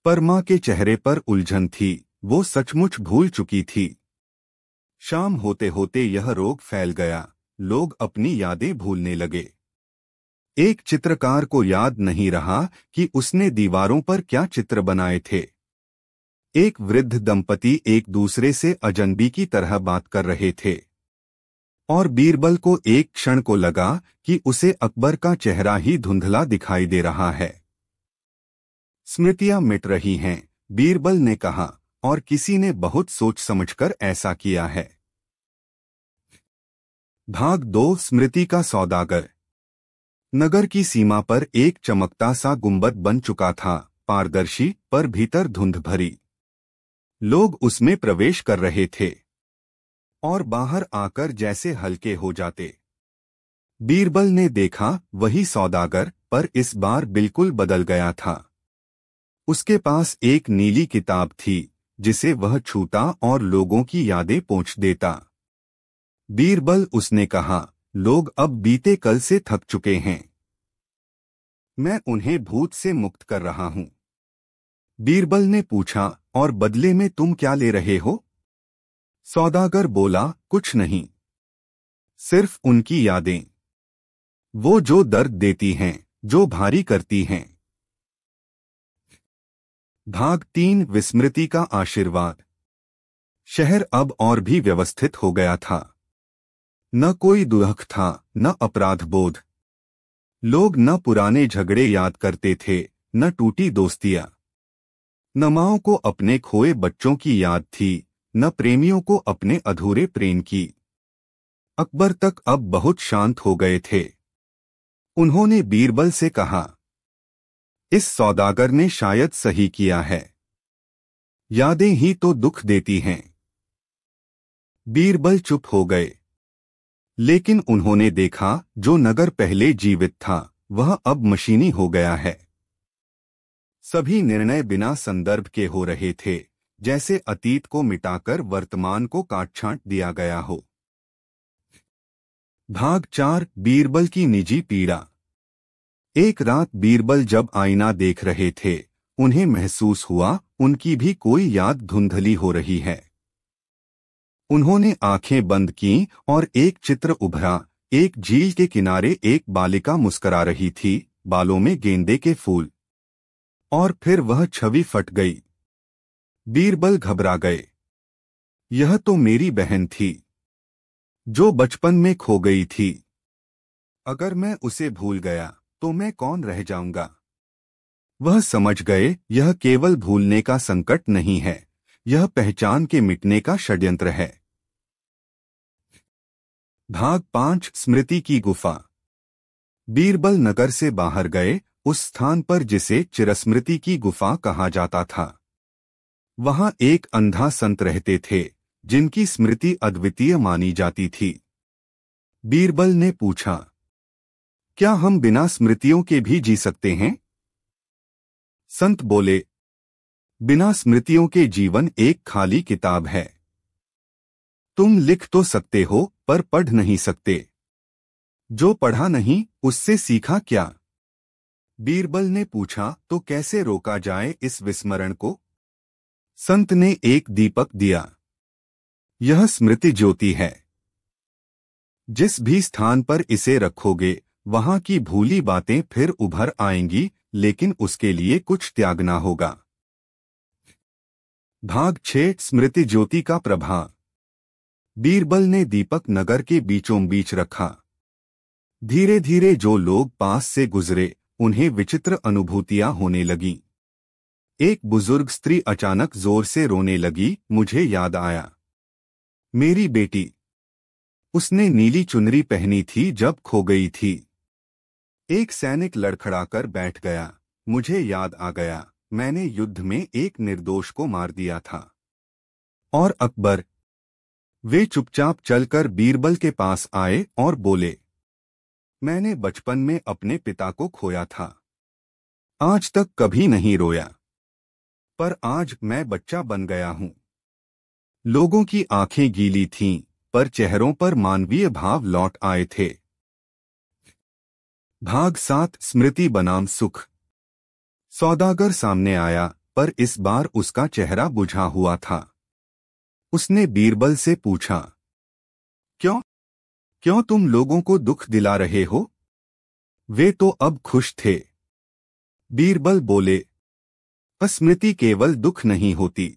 पर माँ के चेहरे पर उलझन थी, वो सचमुच भूल चुकी थी। शाम होते होते यह रोग फैल गया, लोग अपनी यादें भूलने लगे। एक चित्रकार को याद नहीं रहा कि उसने दीवारों पर क्या चित्र बनाए थे। एक वृद्ध दंपति एक दूसरे से अजनबी की तरह बात कर रहे थे, और बीरबल को एक क्षण को लगा कि उसे अकबर का चेहरा ही धुंधला दिखाई दे रहा है। स्मृतियां मिट रही हैं, बीरबल ने कहा, और किसी ने बहुत सोच समझकर ऐसा किया है। भाग 2 स्मृति का सौदागर। नगर की सीमा पर एक चमकता सा गुंबद बन चुका था, पारदर्शी पर भीतर धुंध भरी। लोग उसमें प्रवेश कर रहे थे और बाहर आकर जैसे हल्के हो जाते। बीरबल ने देखा, वही सौदागर, पर इस बार बिल्कुल बदल गया था। उसके पास एक नीली किताब थी, जिसे वह छूता और लोगों की यादें पोंछ देता। बीरबल, उसने कहा, लोग अब बीते कल से थक चुके हैं, मैं उन्हें भूत से मुक्त कर रहा हूं। बीरबल ने पूछा, और बदले में तुम क्या ले रहे हो? सौदागर बोला, कुछ नहीं, सिर्फ उनकी यादें, वो जो दर्द देती हैं, जो भारी करती हैं। भाग 3 विस्मृति का आशीर्वाद। शहर अब और भी व्यवस्थित हो गया था। न कोई दुख था, न अपराध बोध। लोग न पुराने झगड़े याद करते थे, न टूटी दोस्तियां। न माओं को अपने खोए बच्चों की याद थी, न प्रेमियों को अपने अधूरे प्रेम की। अकबर तक अब बहुत शांत हो गए थे। उन्होंने बीरबल से कहा, इस सौदागर ने शायद सही किया है। यादें ही तो दुख देती हैं। बीरबल चुप हो गए। लेकिन उन्होंने देखा, जो नगर पहले जीवित था वह अब मशीनी हो गया है। सभी निर्णय बिना संदर्भ के हो रहे थे, जैसे अतीत को मिटाकर वर्तमान को काट छांट दिया गया हो। भाग 4 बीरबल की निजी पीड़ा। एक रात बीरबल जब आईना देख रहे थे, उन्हें महसूस हुआ उनकी भी कोई याद धुंधली हो रही है। उन्होंने आंखें बंद कीं और एक चित्र उभरा। एक झील के किनारे एक बालिका मुस्कुरा रही थी, बालों में गेंदे के फूल। और फिर वह छवि फट गई। बीरबल घबरा गए। यह तो मेरी बहन थी, जो बचपन में खो गई थी। अगर मैं उसे भूल गया तो मैं कौन रह जाऊंगा। वह समझ गए, यह केवल भूलने का संकट नहीं है, यह पहचान के मिटने का षड्यंत्र है। भाग 5 स्मृति की गुफा। बीरबल नगर से बाहर गए, उस स्थान पर जिसे चिरस्मृति की गुफा कहा जाता था। वहां एक अंधा संत रहते थे, जिनकी स्मृति अद्वितीय मानी जाती थी। बीरबल ने पूछा, क्या हम बिना स्मृतियों के भी जी सकते हैं? संत बोले, बिना स्मृतियों के जीवन एक खाली किताब है। तुम लिख तो सकते हो, पर पढ़ नहीं सकते। जो पढ़ा नहीं, उससे सीखा क्या? बीरबल ने पूछा, तो कैसे रोका जाए इस विस्मरण को? संत ने एक दीपक दिया। यह स्मृति ज्योति है। जिस भी स्थान पर इसे रखोगे, वहां की भूली बातें फिर उभर आएंगी, लेकिन उसके लिए कुछ त्यागना होगा। भाग 6 स्मृति ज्योति का प्रभाव। बीरबल ने दीपक नगर के बीचों बीच रखा। धीरे धीरे जो लोग पास से गुजरे, उन्हें विचित्र अनुभूतियां होने लगीं। एक बुजुर्ग स्त्री अचानक जोर से रोने लगी। मुझे याद आया, मेरी बेटी। उसने नीली चुनरी पहनी थी जब खो गई थी। एक सैनिक लड़खड़ाकर बैठ गया। मुझे याद आ गया, मैंने युद्ध में एक निर्दोष को मार दिया था। और अकबर। वे चुपचाप चलकर बीरबल के पास आए और बोले, मैंने बचपन में अपने पिता को खोया था। आज तक कभी नहीं रोया, पर आज मैं बच्चा बन गया हूं। लोगों की आंखें गीली थीं, पर चेहरों पर मानवीय भाव लौट आए थे। भाग 7 स्मृति बनाम सुख। सौदागर सामने आया, पर इस बार उसका चेहरा बुझा हुआ था। उसने बीरबल से पूछा, क्यों क्यों तुम लोगों को दुख दिला रहे हो? वे तो अब खुश थे। बीरबल बोले, स्मृति केवल दुख नहीं होती,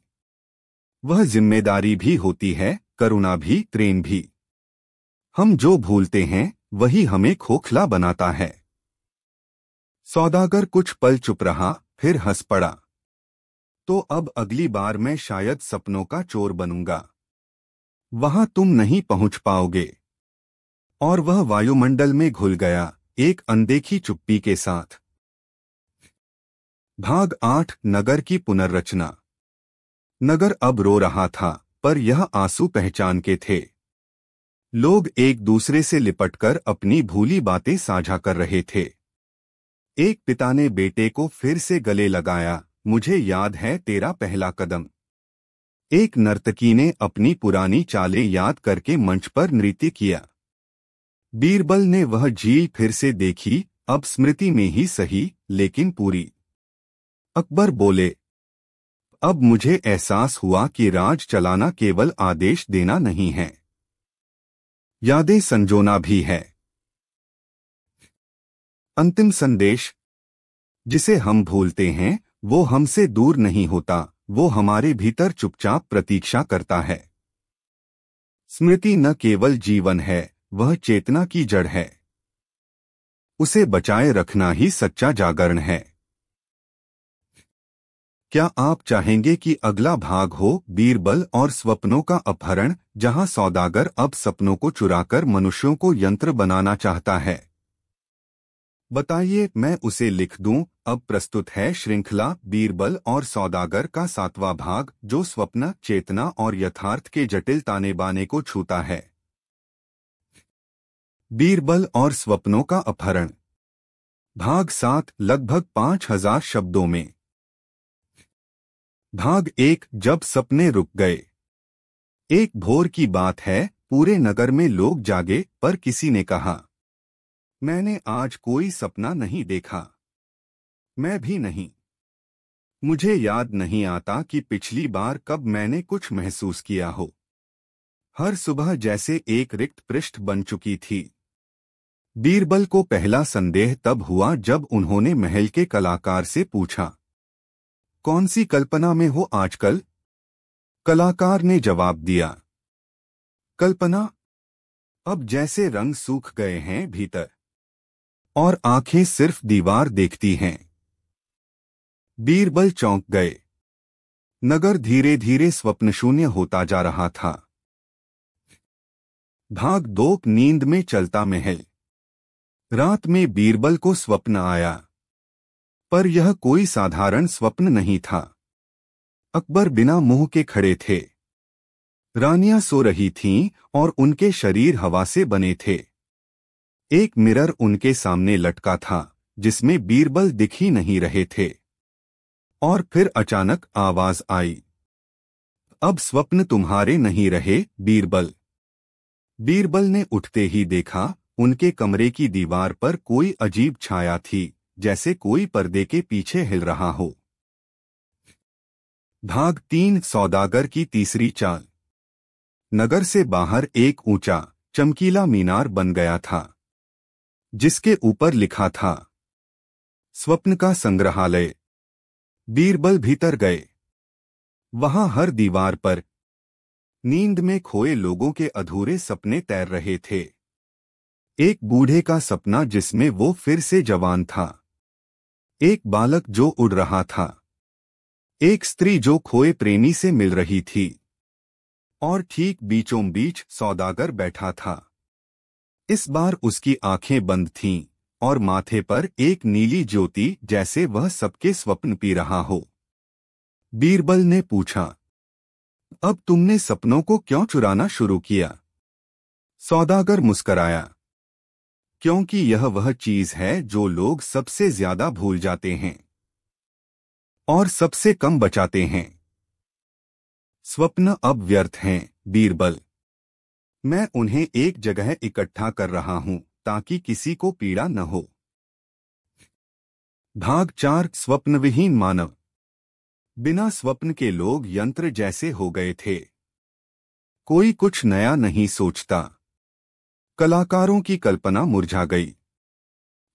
वह जिम्मेदारी भी होती है, करुणा भी, प्रेम भी। हम जो भूलते हैं वही हमें खोखला बनाता है। सौदागर कुछ पल चुप रहा, फिर हंस पड़ा। तो अब अगली बार मैं शायद सपनों का चोर बनूंगा। वहां तुम नहीं पहुंच पाओगे। और वह वायुमंडल में घुल गया, एक अनदेखी चुप्पी के साथ। भाग 8 नगर की पुनर्रचना। नगर अब रो रहा था, पर यह आंसू पहचान के थे। लोग एक दूसरे से लिपटकर अपनी भूली बातें साझा कर रहे थे। एक पिता ने बेटे को फिर से गले लगाया, मुझे याद है तेरा पहला कदम। एक नर्तकी ने अपनी पुरानी चालें याद करके मंच पर नृत्य किया। बीरबल ने वह झील फिर से देखी, अब स्मृति में ही सही, लेकिन पूरी। अकबर बोले, अब मुझे एहसास हुआ कि राज चलाना केवल आदेश देना नहीं है, यादें संजोना भी है। अंतिम संदेश। जिसे हम भूलते हैं वो हमसे दूर नहीं होता, वो हमारे भीतर चुपचाप प्रतीक्षा करता है। स्मृति न केवल जीवन है, वह चेतना की जड़ है। उसे बचाए रखना ही सच्चा जागरण है। क्या आप चाहेंगे कि अगला भाग हो बीरबल और स्वप्नों का अपहरण, जहां सौदागर अब सपनों को चुराकर मनुष्यों को यंत्र बनाना चाहता है? बताइए, मैं उसे लिख दूं। अब प्रस्तुत है श्रृंखला बीरबल और सौदागर का 7वां भाग, जो स्वप्न, चेतना और यथार्थ के जटिल ताने बाने को छूता है। बीरबल और स्वप्नों का अपहरण, भाग 7, लगभग 5000 शब्दों में। भाग 1, जब सपने रुक गए। एक भोर की बात है, पूरे नगर में लोग जागे, पर किसी ने कहा, मैंने आज कोई सपना नहीं देखा। मैं भी नहीं। मुझे याद नहीं आता कि पिछली बार कब मैंने कुछ महसूस किया हो। हर सुबह जैसे एक रिक्त पृष्ठ बन चुकी थी। बीरबल को पहला संदेह तब हुआ जब उन्होंने महल के कलाकार से पूछा, कौन सी कल्पना में हो आजकल? कलाकार ने जवाब दिया, कल्पना? अब जैसे रंग सूख गए हैं भीतर, और आंखें सिर्फ दीवार देखती हैं। बीरबल चौंक गए। नगर धीरे धीरे स्वप्नशून्य होता जा रहा था। भाग 2, नींद में चलता महल। रात में बीरबल को स्वप्न आया, पर यह कोई साधारण स्वप्न नहीं था। अकबर बिना मुंह के खड़े थे। रानियां सो रही थीं और उनके शरीर हवा से बने थे। एक मिरर उनके सामने लटका था, जिसमें बीरबल दिख ही नहीं रहे थे। और फिर अचानक आवाज आई, अब स्वप्न तुम्हारे नहीं रहे बीरबल। बीरबल ने उठते ही देखा, उनके कमरे की दीवार पर कोई अजीब छाया थी, जैसे कोई पर्दे के पीछे हिल रहा हो। भाग 3, सौदागर की तीसरी चाल। नगर से बाहर एक ऊंचा, चमकीला मीनार बन गया था, जिसके ऊपर लिखा था, स्वप्न का संग्रहालय। बीरबल भीतर गए। वहां हर दीवार पर नींद में खोए लोगों के अधूरे सपने तैर रहे थे। एक बूढ़े का सपना जिसमें वो फिर से जवान था। एक बालक जो उड़ रहा था। एक स्त्री जो खोए प्रेमी से मिल रही थी। और ठीक बीचों बीच सौदागर बैठा था। इस बार उसकी आंखें बंद थीं और माथे पर एक नीली ज्योति, जैसे वह सबके स्वप्न पी रहा हो। बीरबल ने पूछा, अब तुमने सपनों को क्यों चुराना शुरू किया? सौदागर मुस्कराया, क्योंकि यह वह चीज है जो लोग सबसे ज्यादा भूल जाते हैं और सबसे कम बचाते हैं। स्वप्न अब व्यर्थ हैं बीरबल। मैं उन्हें एक जगह इकट्ठा कर रहा हूं ताकि किसी को पीड़ा न हो। भाग 4, स्वप्नविहीन मानव। बिना स्वप्न के लोग यंत्र जैसे हो गए थे। कोई कुछ नया नहीं सोचता। कलाकारों की कल्पना मुरझा गई।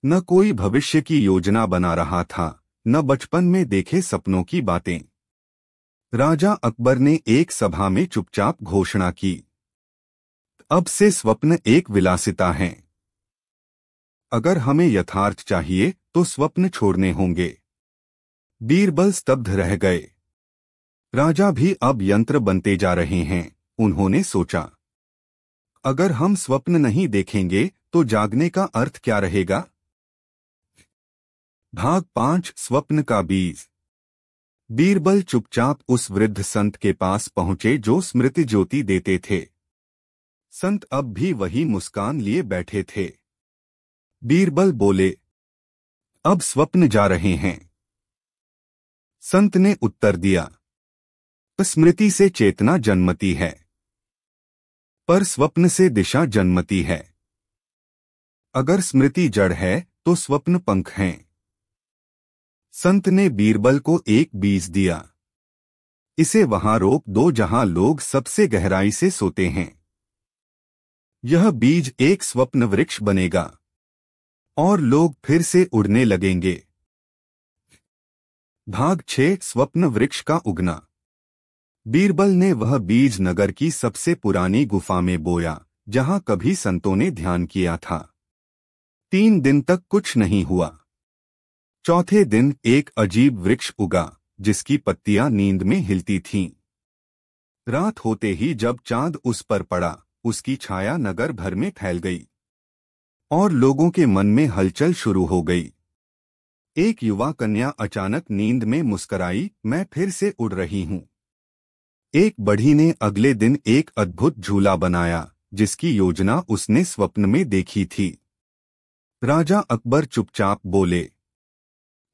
न कोई भविष्य की योजना बना रहा था, न बचपन में देखे सपनों की बातें। राजा अकबर ने एक सभा में चुपचाप घोषणा की, अब से स्वप्न एक विलासिता हैं। अगर हमें यथार्थ चाहिए तो स्वप्न छोड़ने होंगे। बीरबल स्तब्ध रह गए। राजा भी अब यंत्र बनते जा रहे हैं, उन्होंने सोचा। अगर हम स्वप्न नहीं देखेंगे तो जागने का अर्थ क्या रहेगा? भाग 5, स्वप्न का बीज। बीरबल चुपचाप उस वृद्ध संत के पास पहुंचे जो स्मृति ज्योति देते थे। संत अब भी वही मुस्कान लिए बैठे थे। बीरबल बोले, अब स्वप्न जा रहे हैं। संत ने उत्तर दिया, स्मृति से चेतना जन्मती है, पर स्वप्न से दिशा जन्मती है। अगर स्मृति जड़ है तो स्वप्न पंख हैं। संत ने बीरबल को एक बीज दिया। इसे वहां रोप दो जहां लोग सबसे गहराई से सोते हैं। यह बीज एक स्वप्न वृक्ष बनेगा और लोग फिर से उड़ने लगेंगे। भाग 6, स्वप्न वृक्ष का उगना। बीरबल ने वह बीज नगर की सबसे पुरानी गुफा में बोया, जहां कभी संतों ने ध्यान किया था। 3 दिन तक कुछ नहीं हुआ। चौथे दिन एक अजीब वृक्ष उगा, जिसकी पत्तियां नींद में हिलती थीं। रात होते ही जब चांद उस पर पड़ा, उसकी छाया नगर भर में फैल गई और लोगों के मन में हलचल शुरू हो गई। एक युवा कन्या अचानक नींद में मुस्कराई, मैं फिर से उड़ रही हूं। एक बढ़ी ने अगले दिन एक अद्भुत झूला बनाया, जिसकी योजना उसने स्वप्न में देखी थी। राजा अकबर चुपचाप बोले,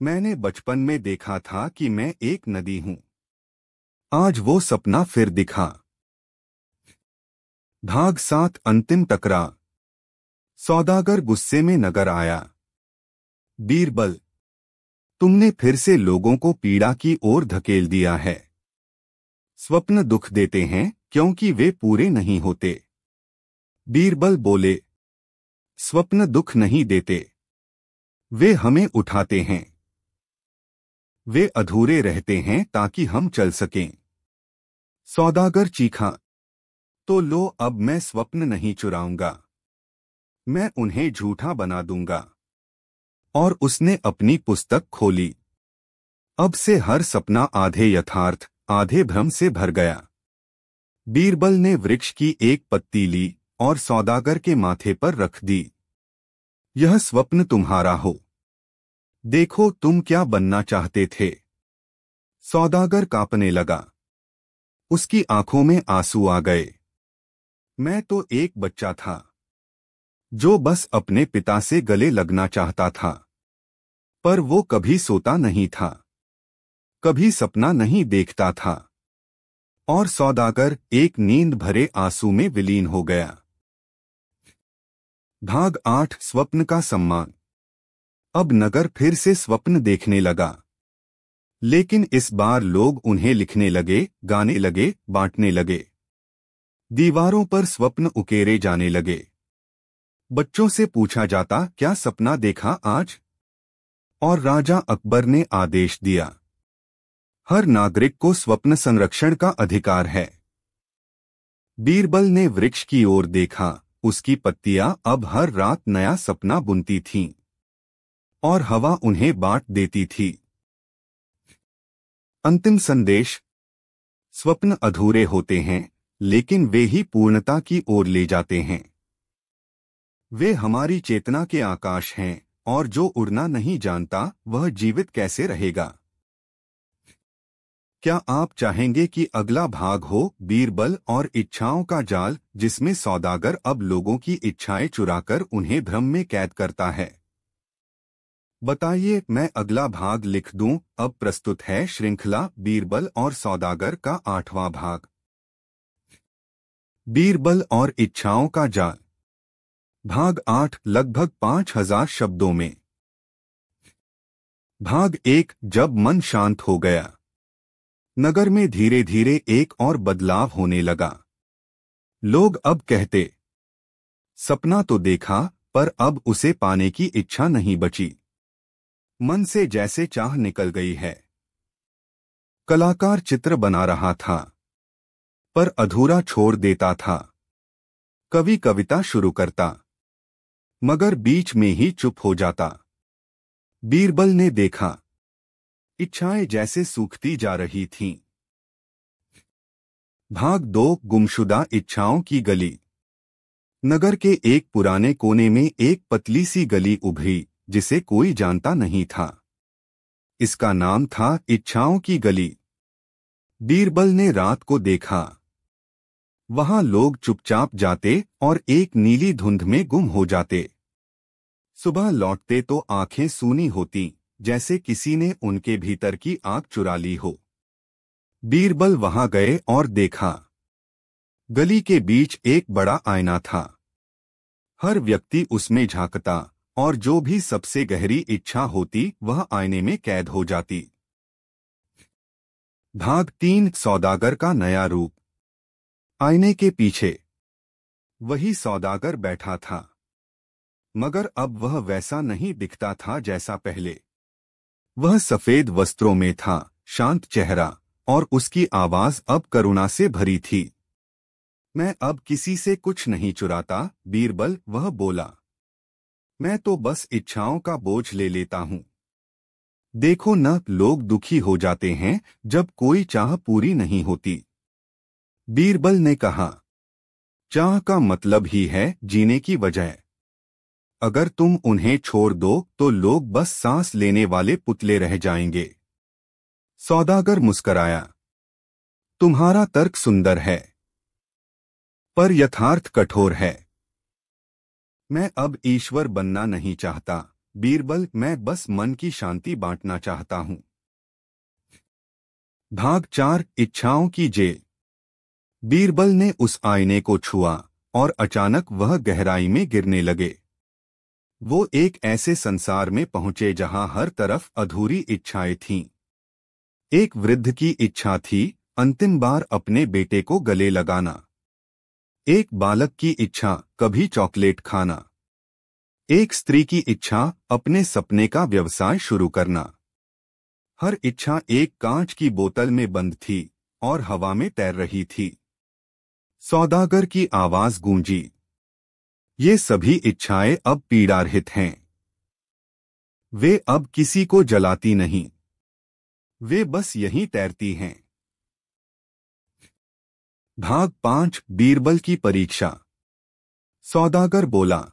मैंने बचपन में देखा था कि मैं एक नदी हूं। आज वो सपना फिर दिखा। भाग 7 अंतिम टकराव। सौदागर गुस्से में नगर आया। बीरबल, तुमने फिर से लोगों को पीड़ा की ओर धकेल दिया है। स्वप्न दुख देते हैं क्योंकि वे पूरे नहीं होते। बीरबल बोले, स्वप्न दुख नहीं देते, वे हमें उठाते हैं। वे अधूरे रहते हैं ताकि हम चल सकें। सौदागर चीखा, तो लो, अब मैं स्वप्न नहीं चुराऊंगा, मैं उन्हें झूठा बना दूंगा। और उसने अपनी पुस्तक खोली। अब से हर सपना आधे यथार्थ आधे भ्रम से भर गया। बीरबल ने वृक्ष की एक पत्ती ली और सौदागर के माथे पर रख दी। यह स्वप्न तुम्हारा हो, देखो तुम क्या बनना चाहते थे। सौदागर कांपने लगा। उसकी आंखों में आंसू आ गए। मैं तो एक बच्चा था जो बस अपने पिता से गले लगना चाहता था, पर वो कभी सोता नहीं था, कभी सपना नहीं देखता था। और सौदागर एक नींद भरे आंसू में विलीन हो गया। भाग 8 स्वप्न का सम्मान। अब नगर फिर से स्वप्न देखने लगा, लेकिन इस बार लोग उन्हें लिखने लगे, गाने लगे, बांटने लगे। दीवारों पर स्वप्न उकेरे जाने लगे। बच्चों से पूछा जाता, क्या सपना देखा आज? और राजा अकबर ने आदेश दिया, हर नागरिक को स्वप्न संरक्षण का अधिकार है। बीरबल ने वृक्ष की ओर देखा, उसकी पत्तियां अब हर रात नया सपना बुनती थीं और हवा उन्हें बांट देती थी। अंतिम संदेश। स्वप्न अधूरे होते हैं, लेकिन वे ही पूर्णता की ओर ले जाते हैं। वे हमारी चेतना के आकाश हैं, और जो उड़ना नहीं जानता वह जीवित कैसे रहेगा। क्या आप चाहेंगे कि अगला भाग हो बीरबल और इच्छाओं का जाल, जिसमें सौदागर अब लोगों की इच्छाएं चुराकर उन्हें भ्रम में कैद करता है? बताइए, मैं अगला भाग लिख दूं। अब प्रस्तुत है श्रृंखला बीरबल और सौदागर का 8वां भाग, बीरबल और इच्छाओं का जाल। भाग 8 लगभग 5000 शब्दों में। भाग 1 जब मन शांत हो गया। नगर में धीरे धीरे एक और बदलाव होने लगा। लोग अब कहते, सपना तो देखा, पर अब उसे पाने की इच्छा नहीं बची। मन से जैसे चाह निकल गई है। कलाकार चित्र बना रहा था, पर अधूरा छोड़ देता था। कवि कविता शुरू करता, मगर बीच में ही चुप हो जाता। बीरबल ने देखा, इच्छाएं जैसे सूखती जा रही थीं। भाग 2 गुमशुदा इच्छाओं की गली। नगर के एक पुराने कोने में एक पतली सी गली उभरी, जिसे कोई जानता नहीं था। इसका नाम था इच्छाओं की गली। बीरबल ने रात को देखा। वहां लोग चुपचाप जाते और एक नीली धुंध में गुम हो जाते। सुबह लौटते तो आंखें सूनी होती, जैसे किसी ने उनके भीतर की आग चुरा ली हो। बीरबल वहां गए और देखा। गली के बीच एक बड़ा आईना था। हर व्यक्ति उसमें झांकता, और जो भी सबसे गहरी इच्छा होती वह आईने में कैद हो जाती। भाग 3 सौदागर का नया रूप। आईने के पीछे वही सौदागर बैठा था, मगर अब वह वैसा नहीं दिखता था जैसा पहले। वह सफेद वस्त्रों में था, शांत चेहरा, और उसकी आवाज अब करुणा से भरी थी। मैं अब किसी से कुछ नहीं चुराता बीरबल, वह बोला। मैं तो बस इच्छाओं का बोझ ले लेता हूं। देखो न, लोग दुखी हो जाते हैं जब कोई चाह पूरी नहीं होती। बीरबल ने कहा, चाह का मतलब ही है जीने की वजह। अगर तुम उन्हें छोड़ दो तो लोग बस सांस लेने वाले पुतले रह जाएंगे। सौदागर मुस्कराया, तुम्हारा तर्क सुंदर है, पर यथार्थ कठोर है। मैं अब ईश्वर बनना नहीं चाहता बीरबल, मैं बस मन की शांति बांटना चाहता हूं। भाग 4, इच्छाओं की जेल। बीरबल ने उस आईने को छुआ और अचानक वह गहराई में गिरने लगे। वो एक ऐसे संसार में पहुंचे जहां हर तरफ अधूरी इच्छाएं थीं। एक वृद्ध की इच्छा थी अंतिम बार अपने बेटे को गले लगाना। एक बालक की इच्छा कभी चॉकलेट खाना। एक स्त्री की इच्छा अपने सपने का व्यवसाय शुरू करना। हर इच्छा एक कांच की बोतल में बंद थी और हवा में तैर रही थी। सौदागर की आवाज गूंजी, ये सभी इच्छाएं अब पीड़ारहित हैं। वे अब किसी को जलाती नहीं, वे बस यहीं तैरती हैं। भाग 5, बीरबल की परीक्षा। सौदागर बोला,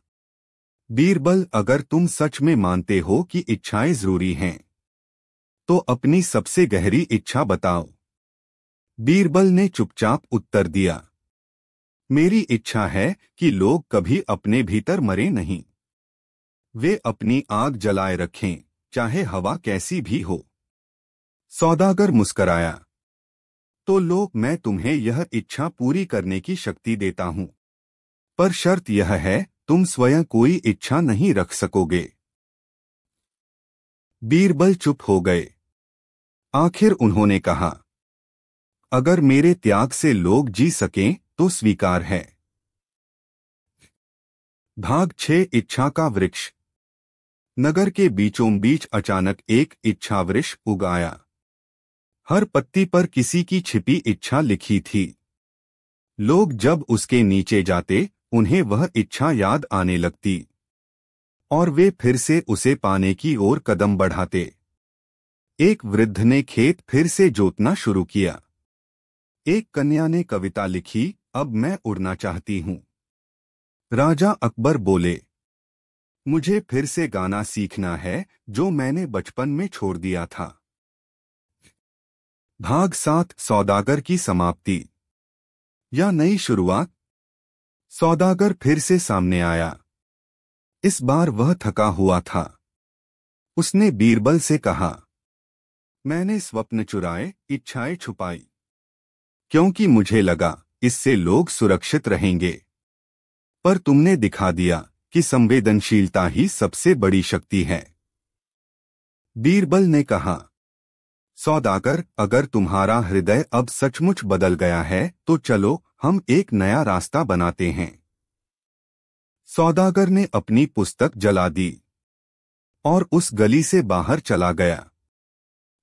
बीरबल, अगर तुम सच में मानते हो कि इच्छाएं जरूरी हैं, तो अपनी सबसे गहरी इच्छा बताओ। बीरबल ने चुपचाप उत्तर दिया, मेरी इच्छा है कि लोग कभी अपने भीतर मरे नहीं। वे अपनी आग जलाए रखें, चाहे हवा कैसी भी हो। सौदागर मुस्कराया, तो लो, मैं तुम्हें यह इच्छा पूरी करने की शक्ति देता हूं, पर शर्त यह है, तुम स्वयं कोई इच्छा नहीं रख सकोगे। बीरबल चुप हो गए। आखिर उन्होंने कहा, अगर मेरे त्याग से लोग जी सकें तो स्वीकार है। भाग 6, इच्छा का वृक्ष। नगर के बीचों बीच अचानक एक इच्छा वृक्ष उग आया। हर पत्ती पर किसी की छिपी इच्छा लिखी थी। लोग जब उसके नीचे जाते उन्हें वह इच्छा याद आने लगती और वे फिर से उसे पाने की ओर कदम बढ़ाते। एक वृद्ध ने खेत फिर से जोतना शुरू किया। एक कन्या ने कविता लिखी, अब मैं उड़ना चाहती हूं। राजा अकबर बोले, मुझे फिर से गाना सीखना है जो मैंने बचपन में छोड़ दिया था। भाग 7, सौदागर की समाप्ति या नई शुरुआत। सौदागर फिर से सामने आया। इस बार वह थका हुआ था। उसने बीरबल से कहा, मैंने स्वप्न चुराए, इच्छाएं छुपाई, क्योंकि मुझे लगा इससे लोग सुरक्षित रहेंगे। पर तुमने दिखा दिया कि संवेदनशीलता ही सबसे बड़ी शक्ति है। बीरबल ने कहा, सौदागर, अगर तुम्हारा हृदय अब सचमुच बदल गया है तो चलो हम एक नया रास्ता बनाते हैं। सौदागर ने अपनी पुस्तक जला दी और उस गली से बाहर चला गया।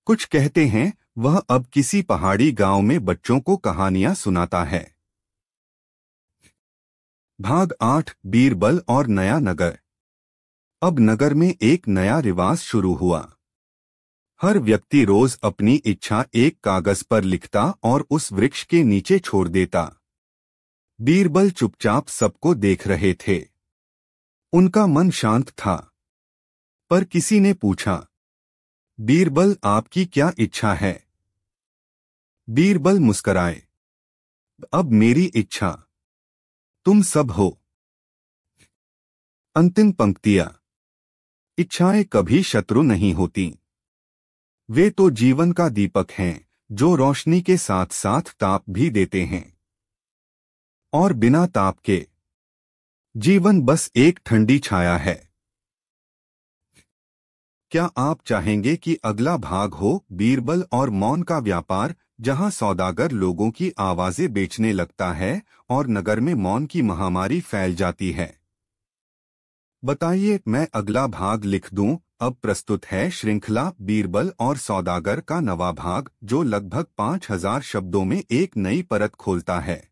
कुछ कहते हैं वह अब किसी पहाड़ी गांव में बच्चों को कहानियां सुनाता है। भाग 8, बीरबल और नया नगर। अब नगर में एक नया रिवाज शुरू हुआ। हर व्यक्ति रोज अपनी इच्छा एक कागज पर लिखता और उस वृक्ष के नीचे छोड़ देता। बीरबल चुपचाप सबको देख रहे थे। उनका मन शांत था। पर किसी ने पूछा, बीरबल, आपकी क्या इच्छा है? बीरबल मुस्कराए, अब मेरी इच्छा तुम सब हो। अंतिम पंक्तियां। इच्छाएं कभी शत्रु नहीं होती। वे तो जीवन का दीपक हैं जो रोशनी के साथ साथ ताप भी देते हैं। और बिना ताप के जीवन बस एक ठंडी छाया है। क्या आप चाहेंगे कि अगला भाग हो बीरबल और मौन का व्यापार, जहां सौदागर लोगों की आवाजें बेचने लगता है और नगर में मौन की महामारी फैल जाती है? बताइए, मैं अगला भाग लिख दूं। अब प्रस्तुत है श्रृंखला बीरबल और सौदागर का नवा भाग, जो लगभग 5000 शब्दों में एक नई परत खोलता है।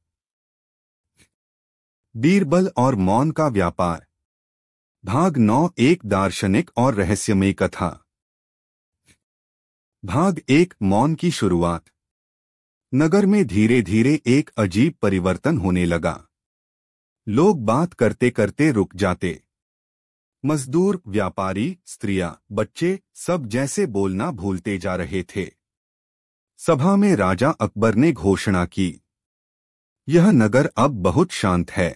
बीरबल और मौन का व्यापार, भाग 9, एक दार्शनिक और रहस्यमयी कथा। भाग एक मौन की शुरुआत। नगर में धीरे धीरे एक अजीब परिवर्तन होने लगा। लोग बात करते करते रुक जाते। मजदूर, व्यापारी, स्त्रियां, बच्चे सब जैसे बोलना भूलते जा रहे थे। सभा में राजा अकबर ने घोषणा की, यह नगर अब बहुत शांत है।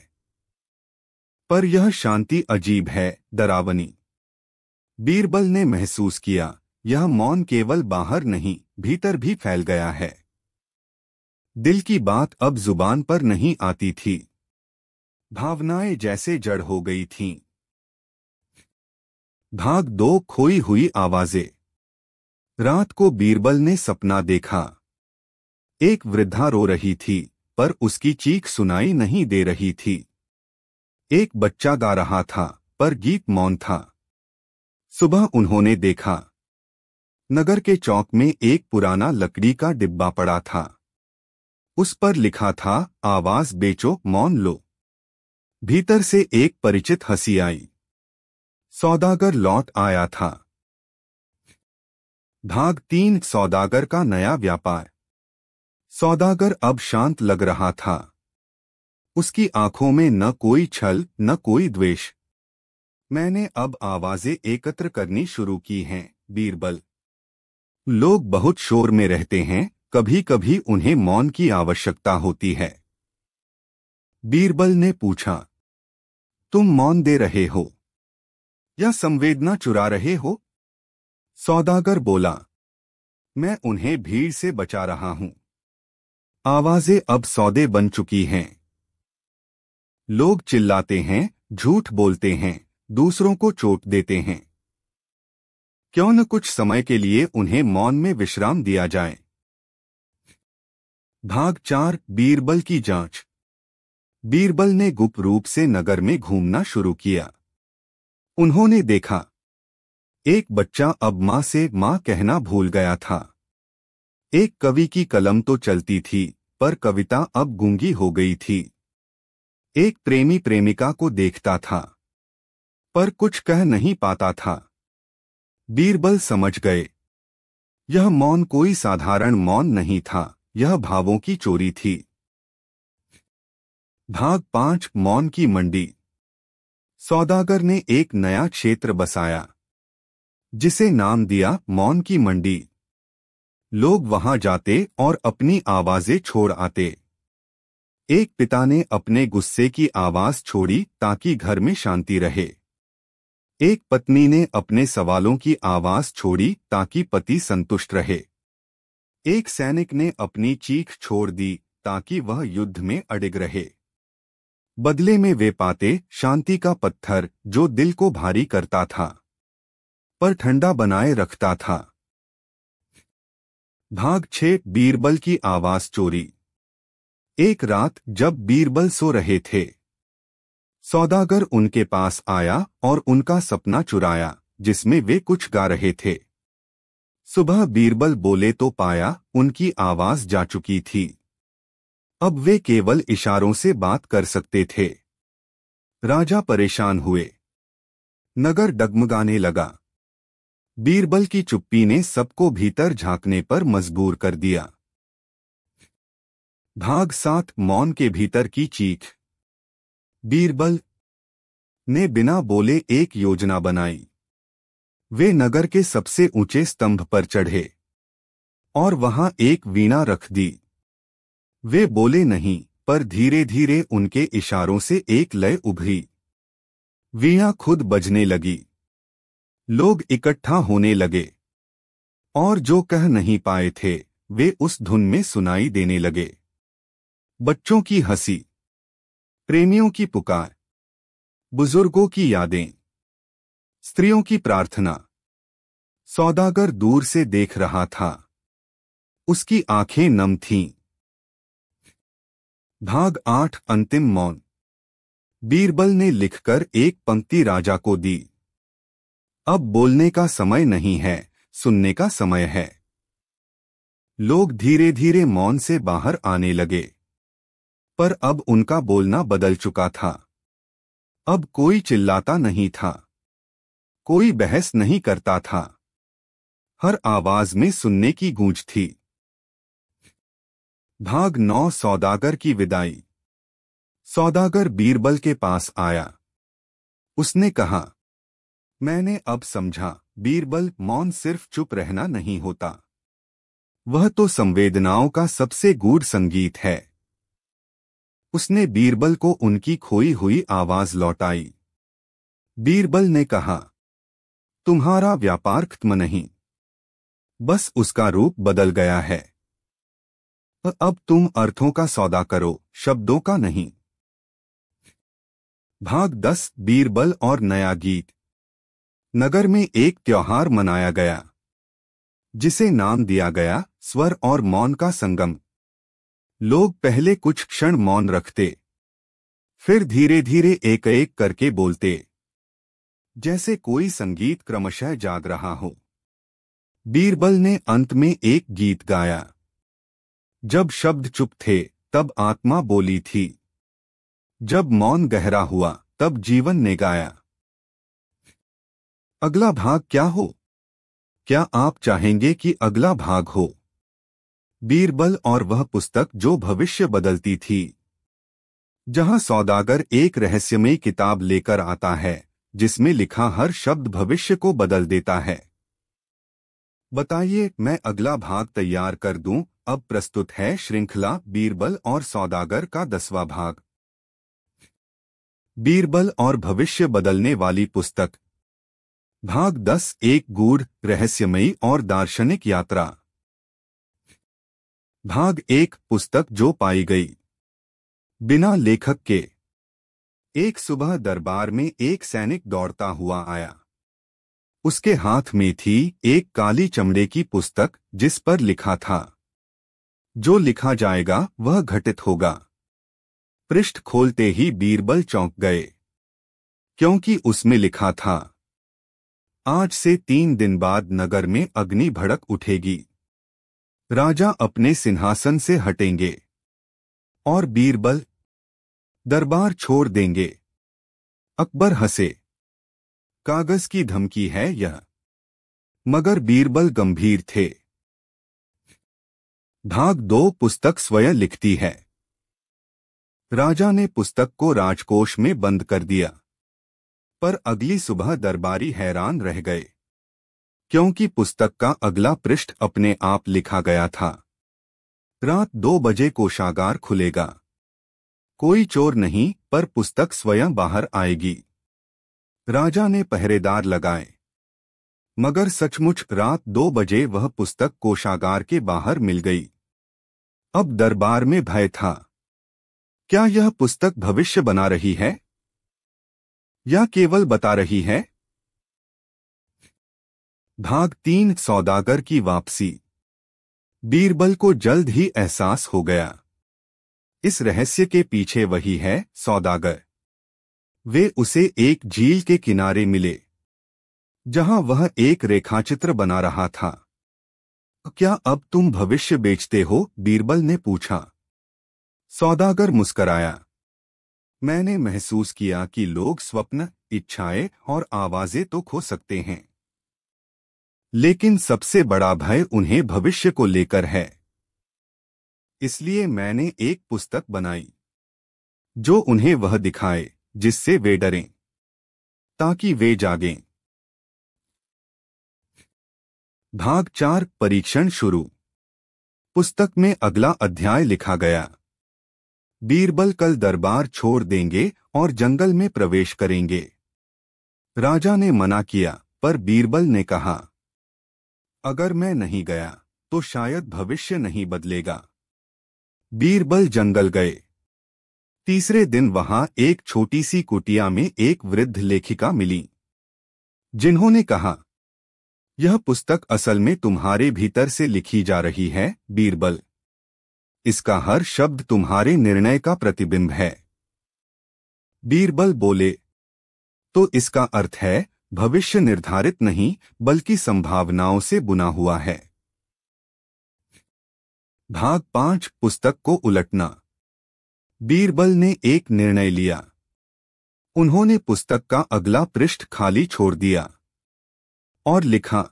पर यह शांति अजीब है, डरावनी। बीरबल ने महसूस किया, यह मौन केवल बाहर नहीं, भीतर भी फैल गया है। दिल की बात अब जुबान पर नहीं आती थी। भावनाएं जैसे जड़ हो गई थीं। भाग दो, खोई हुई आवाजें। रात को बीरबल ने सपना देखा। एक वृद्धा रो रही थी, पर उसकी चीख सुनाई नहीं दे रही थी। एक बच्चा गा रहा था, पर गीत मौन था। सुबह उन्होंने देखा, नगर के चौक में एक पुराना लकड़ी का डिब्बा पड़ा था। उस पर लिखा था, आवाज बेचो, मौन लो। भीतर से एक परिचित हंसी आई। सौदागर लौट आया था। भाग तीन, सौदागर का नया व्यापार। सौदागर अब शांत लग रहा था। उसकी आंखों में न कोई छल, न कोई द्वेष। मैंने अब आवाजें एकत्र करनी शुरू की हैं, बीरबल। लोग बहुत शोर में रहते हैं, कभी कभी उन्हें मौन की आवश्यकता होती है। बीरबल ने पूछा, तुम मौन दे रहे हो या संवेदना चुरा रहे हो? सौदागर बोला, मैं उन्हें भीड़ से बचा रहा हूं। आवाजें अब सौदे बन चुकी हैं। लोग चिल्लाते हैं, झूठ बोलते हैं, दूसरों को चोट देते हैं। क्यों न कुछ समय के लिए उन्हें मौन में विश्राम दिया जाए। भाग चार, बीरबल की जांच। बीरबल ने गुप्त रूप से नगर में घूमना शुरू किया। उन्होंने देखा, एक बच्चा अब मां से मां कहना भूल गया था। एक कवि की कलम तो चलती थी, पर कविता अब गूंगी हो गई थी। एक प्रेमी प्रेमिका को देखता था, पर कुछ कह नहीं पाता था। बीरबल समझ गए, यह मौन कोई साधारण मौन नहीं था, यह भावों की चोरी थी। भाग पांच, मौन की मंडी। सौदागर ने एक नया क्षेत्र बसाया, जिसे नाम दिया मौन की मंडी। लोग वहां जाते और अपनी आवाजें छोड़ आते। एक पिता ने अपने गुस्से की आवाज छोड़ी ताकि घर में शांति रहे। एक पत्नी ने अपने सवालों की आवाज छोड़ी ताकि पति संतुष्ट रहे। एक सैनिक ने अपनी चीख छोड़ दी ताकि वह युद्ध में अडिग रहे। बदले में वे पाते शांति का पत्थर, जो दिल को भारी करता था पर ठंडा बनाए रखता था। भाग 6, बीरबल की आवाज चोरी। एक रात जब बीरबल सो रहे थे, सौदागर उनके पास आया और उनका सपना चुराया, जिसमें वे कुछ गा रहे थे। सुबह बीरबल बोले तो पाया उनकी आवाज जा चुकी थी। अब वे केवल इशारों से बात कर सकते थे। राजा परेशान हुए। नगर डगमगाने लगा। बीरबल की चुप्पी ने सबको भीतर झांकने पर मजबूर कर दिया। भाग 7, मौन के भीतर की चीख। बीरबल ने बिना बोले एक योजना बनाई। वे नगर के सबसे ऊंचे स्तंभ पर चढ़े और वहां एक वीणा रख दी। वे बोले नहीं, पर धीरे धीरे उनके इशारों से एक लय उभरी। वीणा खुद बजने लगी। लोग इकट्ठा होने लगे और जो कह नहीं पाए थे वे उस धुन में सुनाई देने लगे। बच्चों की हंसी, प्रेमियों की पुकार, बुजुर्गों की यादें, स्त्रियों की प्रार्थना। सौदागर दूर से देख रहा था। उसकी आंखें नम थीं। भाग 8, अंतिम मौन। बीरबल ने लिखकर एक पंक्ति राजा को दी। अब बोलने का समय नहीं है, सुनने का समय है। लोग धीरे धीरे मौन से बाहर आने लगे, पर अब उनका बोलना बदल चुका था। अब कोई चिल्लाता नहीं था, कोई बहस नहीं करता था। हर आवाज में सुनने की गूंज थी। भाग 9 सौदागर की विदाई। सौदागर बीरबल के पास आया। उसने कहा, मैंने अब समझा, बीरबल, मौन सिर्फ चुप रहना नहीं होता। वह तो संवेदनाओं का सबसे गूढ़ संगीत है। उसने बीरबल को उनकी खोई हुई आवाज लौटाई। बीरबल ने कहा, तुम्हारा व्यापार खत्म नहीं, बस उसका रूप बदल गया है। अब तुम अर्थों का सौदा करो, शब्दों का नहीं। भाग 10 बीरबल और नया गीत। नगर में एक त्योहार मनाया गया, जिसे नाम दिया गया स्वर और मौन का संगम। लोग पहले कुछ क्षण मौन रखते, फिर धीरे धीरे एक एक करके बोलते, जैसे कोई संगीत क्रमशः जाग रहा हो। बीरबल ने अंत में एक गीत गाया। जब शब्द चुप थे, तब आत्मा बोली थी। जब मौन गहरा हुआ, तब जीवन ने गाया। अगला भाग क्या हो? क्या आप चाहेंगे कि अगला भाग हो? बीरबल और वह पुस्तक जो भविष्य बदलती थी। जहां सौदागर एक रहस्यमयी किताब लेकर आता है, जिसमें लिखा हर शब्द भविष्य को बदल देता है। बताइए, मैं अगला भाग तैयार कर दूं। अब प्रस्तुत है श्रृंखला बीरबल और सौदागर का 10वां भाग। बीरबल और भविष्य बदलने वाली पुस्तक। भाग 10 एक गूढ़, रहस्यमयी और दार्शनिक यात्रा। भाग 1 पुस्तक जो पाई गई। बिना लेखक के। एक सुबह दरबार में एक सैनिक दौड़ता हुआ आया। उसके हाथ में थी एक काली चमड़े की पुस्तक, जिस पर लिखा था, जो लिखा जाएगा वह घटित होगा। पृष्ठ खोलते ही बीरबल चौंक गए, क्योंकि उसमें लिखा था, आज से 3 दिन बाद नगर में अग्नि भड़क उठेगी। राजा अपने सिंहासन से हटेंगे और बीरबल दरबार छोड़ देंगे। अकबर हंसे। कागज की धमकी है यह। मगर बीरबल गंभीर थे। भाग 2 पुस्तक स्वयं लिखती है। राजा ने पुस्तक को राजकोष में बंद कर दिया। पर अगली सुबह दरबारी हैरान रह गए, क्योंकि पुस्तक का अगला पृष्ठ अपने आप लिखा गया था। रात 2 बजे कोषागार खुलेगा। कोई चोर नहीं, पर पुस्तक स्वयं बाहर आएगी। राजा ने पहरेदार लगाए, मगर सचमुच रात 2 बजे वह पुस्तक कोषागार के बाहर मिल गई। अब दरबार में भय था। क्या यह पुस्तक भविष्य बना रही है, या केवल बता रही है? भाग 3 सौदागर की वापसी। बीरबल को जल्द ही एहसास हो गया, इस रहस्य के पीछे वही है, सौदागर। वे उसे एक झील के किनारे मिले, जहां वह एक रेखाचित्र बना रहा था। क्या अब तुम भविष्य बेचते हो? बीरबल ने पूछा। सौदागर मुस्कराया। मैंने महसूस किया कि लोग स्वप्न, इच्छाएं और आवाजें तो खो सकते हैं, लेकिन सबसे बड़ा भय उन्हें भविष्य को लेकर है। इसलिए मैंने एक पुस्तक बनाई, जो उन्हें वह दिखाए जिससे वे डरें, ताकि वे जागें। भाग 4 परीक्षण शुरू। पुस्तक में अगला अध्याय लिखा गया। बीरबल कल दरबार छोड़ देंगे और जंगल में प्रवेश करेंगे। राजा ने मना किया, पर बीरबल ने कहा, अगर मैं नहीं गया तो शायद भविष्य नहीं बदलेगा। बीरबल जंगल गए। तीसरे दिन वहां एक छोटी सी कुटिया में एक वृद्ध लेखिका मिली, जिन्होंने कहा, यह पुस्तक असल में तुम्हारे भीतर से लिखी जा रही है, बीरबल। इसका हर शब्द तुम्हारे निर्णय का प्रतिबिंब है। बीरबल बोले, तो इसका अर्थ है, भविष्य निर्धारित नहीं, बल्कि संभावनाओं से बुना हुआ है। भाग 5 पुस्तक को उलटना। बीरबल ने एक निर्णय लिया। उन्होंने पुस्तक का अगला पृष्ठ खाली छोड़ दिया और लिखा,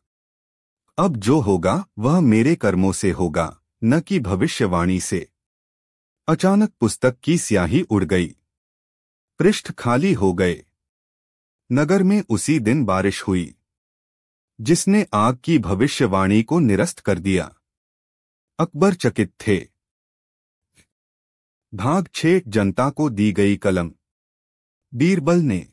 अब जो होगा वह मेरे कर्मों से होगा, न कि भविष्यवाणी से। अचानक पुस्तक की स्याही उड़ गई, पृष्ठ खाली हो गए। नगर में उसी दिन बारिश हुई, जिसने आग की भविष्यवाणी को निरस्त कर दिया। अकबर चकित थे। भाग 6 जनता को दी गई कलम। बीरबल ने